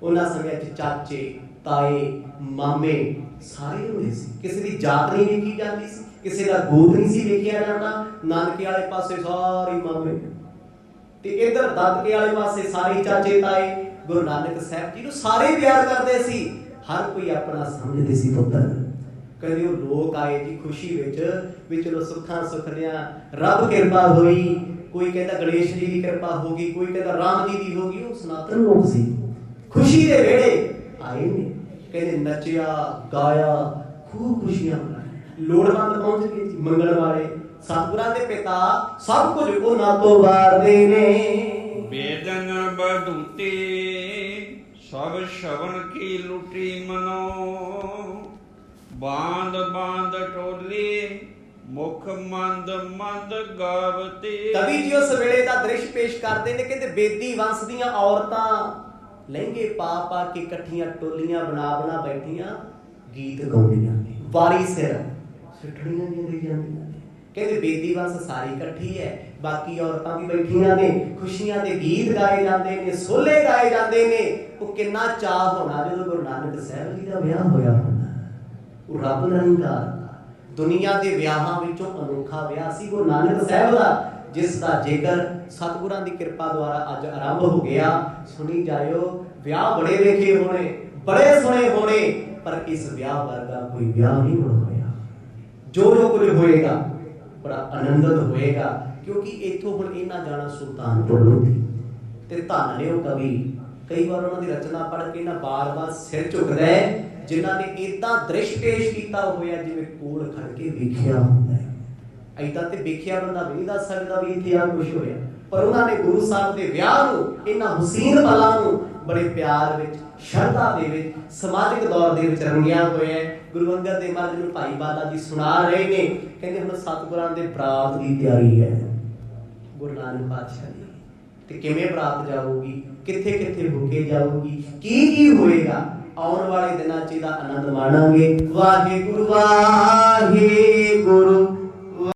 ਉਹਨਾਂ ਸਮਿਆਂ 'ਚ ਚਾਚੇ ਤਾਏ ਮਾਮੇ ਸਾਰੇ ਹੁੰਦੇ ਸੀ। ਕਿਸੇ ਦੀ ਜਾਤ ਨਹੀਂ ਵੇਖੀ ਜਾਂਦੀ ਸੀ, ਕਿਸੇ ਦਾ ਗੋਤ ਨਹੀਂ ਸੀ ਵੇਖਿਆ ਜਾਂਦਾ। ਨਾਨਕੇ ਵਾਲੇ ਪਾਸੇ ਸਾਰੇ ਮਾਮੇ ਤੇ ਇਧਰ ਦਾਦਕੇ ਵਾਲੇ ਪਾਸੇ ਸਾਰੇ ਚਾਚੇ ਤਾਏ। ਗੁਰੂ ਨਾਨਕ ਸਾਹਿਬ ਜੀ ਨੂੰ ਸਾਰੇ ਪਿਆਰ ਕਰਦੇ ਸੀ, ਹਰ ਕੋਈ ਆਪਣਾ ਸਮਝਦੇ ਸੀ ਪੁੱਤਰ। ਕਦੇ ਉਹ ਲੋਕ ਆਏ ਜੀ ਖੁਸ਼ੀ ਵਿੱਚ ਵੀ ਚਲੋ ਸੁੱਖਾਂ ਸੁੱਖ ਲਿਆ, ਰੱਬ ਕਿਰਪਾ ਹੋਈ। ਕੋਈ ਕਹਿੰਦਾ ਗਣੇਸ਼ ਜੀ ਦੀ ਕਿਰਪਾ ਹੋ ਗਈ, ਕੋਈ ਕਹਿੰਦਾ ਰਾਮ ਜੀ ਦੀ ਹੋ ਗਈ। ਉਹ ਸਨਾਤਨ ਲੋਕ ਸੀ, ਖੁਸ਼ੀ ਦੇ ਵਿਹੜੇ ਆਏ ਨੇ। ਕਹਿੰਦੇ ਨੱਚਿਆ ਗਾਇਆ, ਖੂਬ ਖੁਸ਼ੀਆਂ ਮਨਾਈਆਂ। ਲੋੜਵੰਦ ਪਹੁੰਚ ਗਏ ਜੀ, ਮੰਗਣ ਵਾਲੇ। ਸਤਿਗੁਰਾਂ ਦੇ ਪਿਤਾ ਸਭ ਕੁਝ ਉਹਨਾਂ ਤੋਂ ਵਾਰਦੇ ਨੇ। ਬੇਦਨ ਬਦੂਤੀ ਸਭ ਸ਼ਵਨ ਕੀ ਲੁਟੀ ਮਨੋ, ਬਾਂਦ ਬਾਂਦ ਟੋਲੀ ਮੁਖ ਮੰਦ ਮੰਦ ਗਾਵਤੀ। ਕਵੀ ਜੀ ਉਸ ਵੇਲੇ ਦਾ ਦ੍ਰਿਸ਼ ਪੇਸ਼ ਕਰਦੇ ਨੇ। ਕਹਿੰਦੇ ਬੇਦੀ ਵੰਸ਼ ਦੀਆਂ ਔਰਤਾਂ ਲਹਿੰਗੇ ਪਾ ਪਾ ਕੇ ਇਕੱਠੀਆਂ ਟੋਲੀਆਂ ਬਣਾ ਬਣਾ ਬੈਠੀਆਂ ਗੀਤ ਗਾਉਂਦੀਆਂ ਨੇ, ਵਾਰੀ ਸਿਰ ਸਿੱਠਣੀਆਂ ਦੀਆਂ ਦੇ ਜਾਂਦੀਆਂ ਨੇ। ਕਹਿੰਦੇ ਬੇਦੀ ਵੰਸ਼ ਸਾਰੀ ਇਕੱਠੀ ਹੈ, ਬਾਕੀ ਔਰਤਾਂ ਵੀ ਬੈਠੀਆਂ ਨੇ, ਖੁਸ਼ੀਆਂ ਦੇ ਗੀਤ ਗਾਏ ਜਾਂਦੇ ਨੇ, ਸੋਲੇ ਗਾਏ ਜਾਂਦੇ ਨੇ। ਉਹ ਕਿੰਨਾ ਚਾਅ ਹੋਣਾ ਜਦੋਂ ਗੁਰੂ ਨਾਨਕ ਸਾਹਿਬ ਜੀ ਦਾ ਵਿਆਹ ਹੋਇਆ ਹੋਣਾ। ਉਹ ਰੱਬ ਨਿਰੰਕਾਰ ਦੁਨੀਆ ਦੇ ਵਿਆਹਾਂ ਵਿੱਚੋਂ ਅਨੋਖਾ ਵਿਆਹ ਸੀ ਗੁਰੂ ਨਾਨਕ ਸਾਹਿਬ ਦਾ, ਜਿਸ ਦਾ ਜ਼ਿਕਰ ਸਤਿਗੁਰਾਂ ਦੀ ਕਿਰਪਾ ਦੁਆਰਾ ਅੱਜ ਆਰੰਭ ਹੋ ਗਿਆ। ਸੁਣੀ ਜਾਇਓ, ਵਿਆਹ ਬੜੇ ਵੇਖੇ ਹੋਣੇ, ਬੜੇ ਸੁਣੇ ਹੋਣੇ, ਪਰ ਇਸ ਵਿਆਹ ਵਰਗਾ ਕੋਈ ਵਿਆਹ ਨਹੀਂ ਹੋਇਆ। ਜੋ ਜੋ ਕੁਝ ਹੋਏਗਾ ਬੜਾ ਆਨੰਦਿਤ ਹੋਏਗਾ, ਕਿਉਂਕਿ ਇੱਥੋਂ ਹੁਣ ਇਹਨਾਂ ਜਾਣਾ ਸੁਲਤਾਨਪੁਰ ਲੋਧੀ। ਤੇ ਧੰਨ ਨੇ ਉਹ ਕਵੀ, ਕਈ ਵਾਰ ਉਹਨਾਂ ਦੀ ਰਚਨਾ ਪੜ੍ਹ ਕੇ ਨਾ ਬਾਰ-ਬਾਰ ਸਿਰ ਝੁਕਦਾ ਹੈ, ਜਿਨ੍ਹਾਂ ਨੇ ਏਦਾਂ ਦ੍ਰਿਸ਼ ਪੇਸ਼ ਕੀਤਾ ਹੋਇਆ ਜਿਵੇਂ ਕੋਲ ਖੜ ਕੇ ਵੇਖਿਆ ਹੁੰਦਾ ਹੈ। ਏਦਾਂ ਤੇ ਵੇਖਿਆ ਬੰਦਾ ਵੀ ਨਹੀਂ ਦੱਸ ਸਕਦਾ ਵੀ ਇੱਥੇ ਆ ਕੁਛ ਹੋਇਆ, ਪਰ ਉਹਨਾਂ ਨੇ ਗੁਰੂ ਸਾਹਿਬ ਦੇ ਵਿਆਹ ਨੂੰ, ਇਹਨਾਂ ਹੁਸੀਨ ਪਲਾਂ ਨੂੰ ਬੜੇ ਪਿਆਰ ਵਿੱਚ, ਸ਼ਰਧਾ ਦੇ ਵਿੱਚ, ਸਮਾਜਿਕ ਦੌਰ ਦੇ ਵਿੱਚ ਰੰਗਿਆ ਹੋਇਆ ਹੈ। ਗੁਰੂ ਅੰਗਦ ਦੇਵ ਮਹਾਰਾਜ ਨੂੰ ਭਾਈ ਬਾਲਾ ਜੀ ਸੁਣਾ ਰਹੇ ਨੇ। ਕਹਿੰਦੇ ਹੁਣ ਸਤਿਗੁਰਾਂ ਦੇ ਬਰਾਤ ਦੀ ਤਿਆਰੀ ਹੈ ਗੁਰੂ ਨਾਨਕ ਪਾਤਸ਼ਾਹ ਦੀ। ਤੇ ਕਿਵੇਂ ਬਰਾਤ ਜਾਊਗੀ, ਕਿੱਥੇ ਕਿੱਥੇ ਹੋ ਕੇ ਜਾਊਗੀ, ਕੀ ਕੀ ਹੋਏਗਾ, ਆਉਣ ਵਾਲੇ ਦਿਨਾਂ 'ਚ ਇਹਦਾ ਆਨੰਦ ਮਾਣਾਂਗੇ। ਵਾਹਿਗੁਰੂ ਵਾਹਿਗੁਰੂ।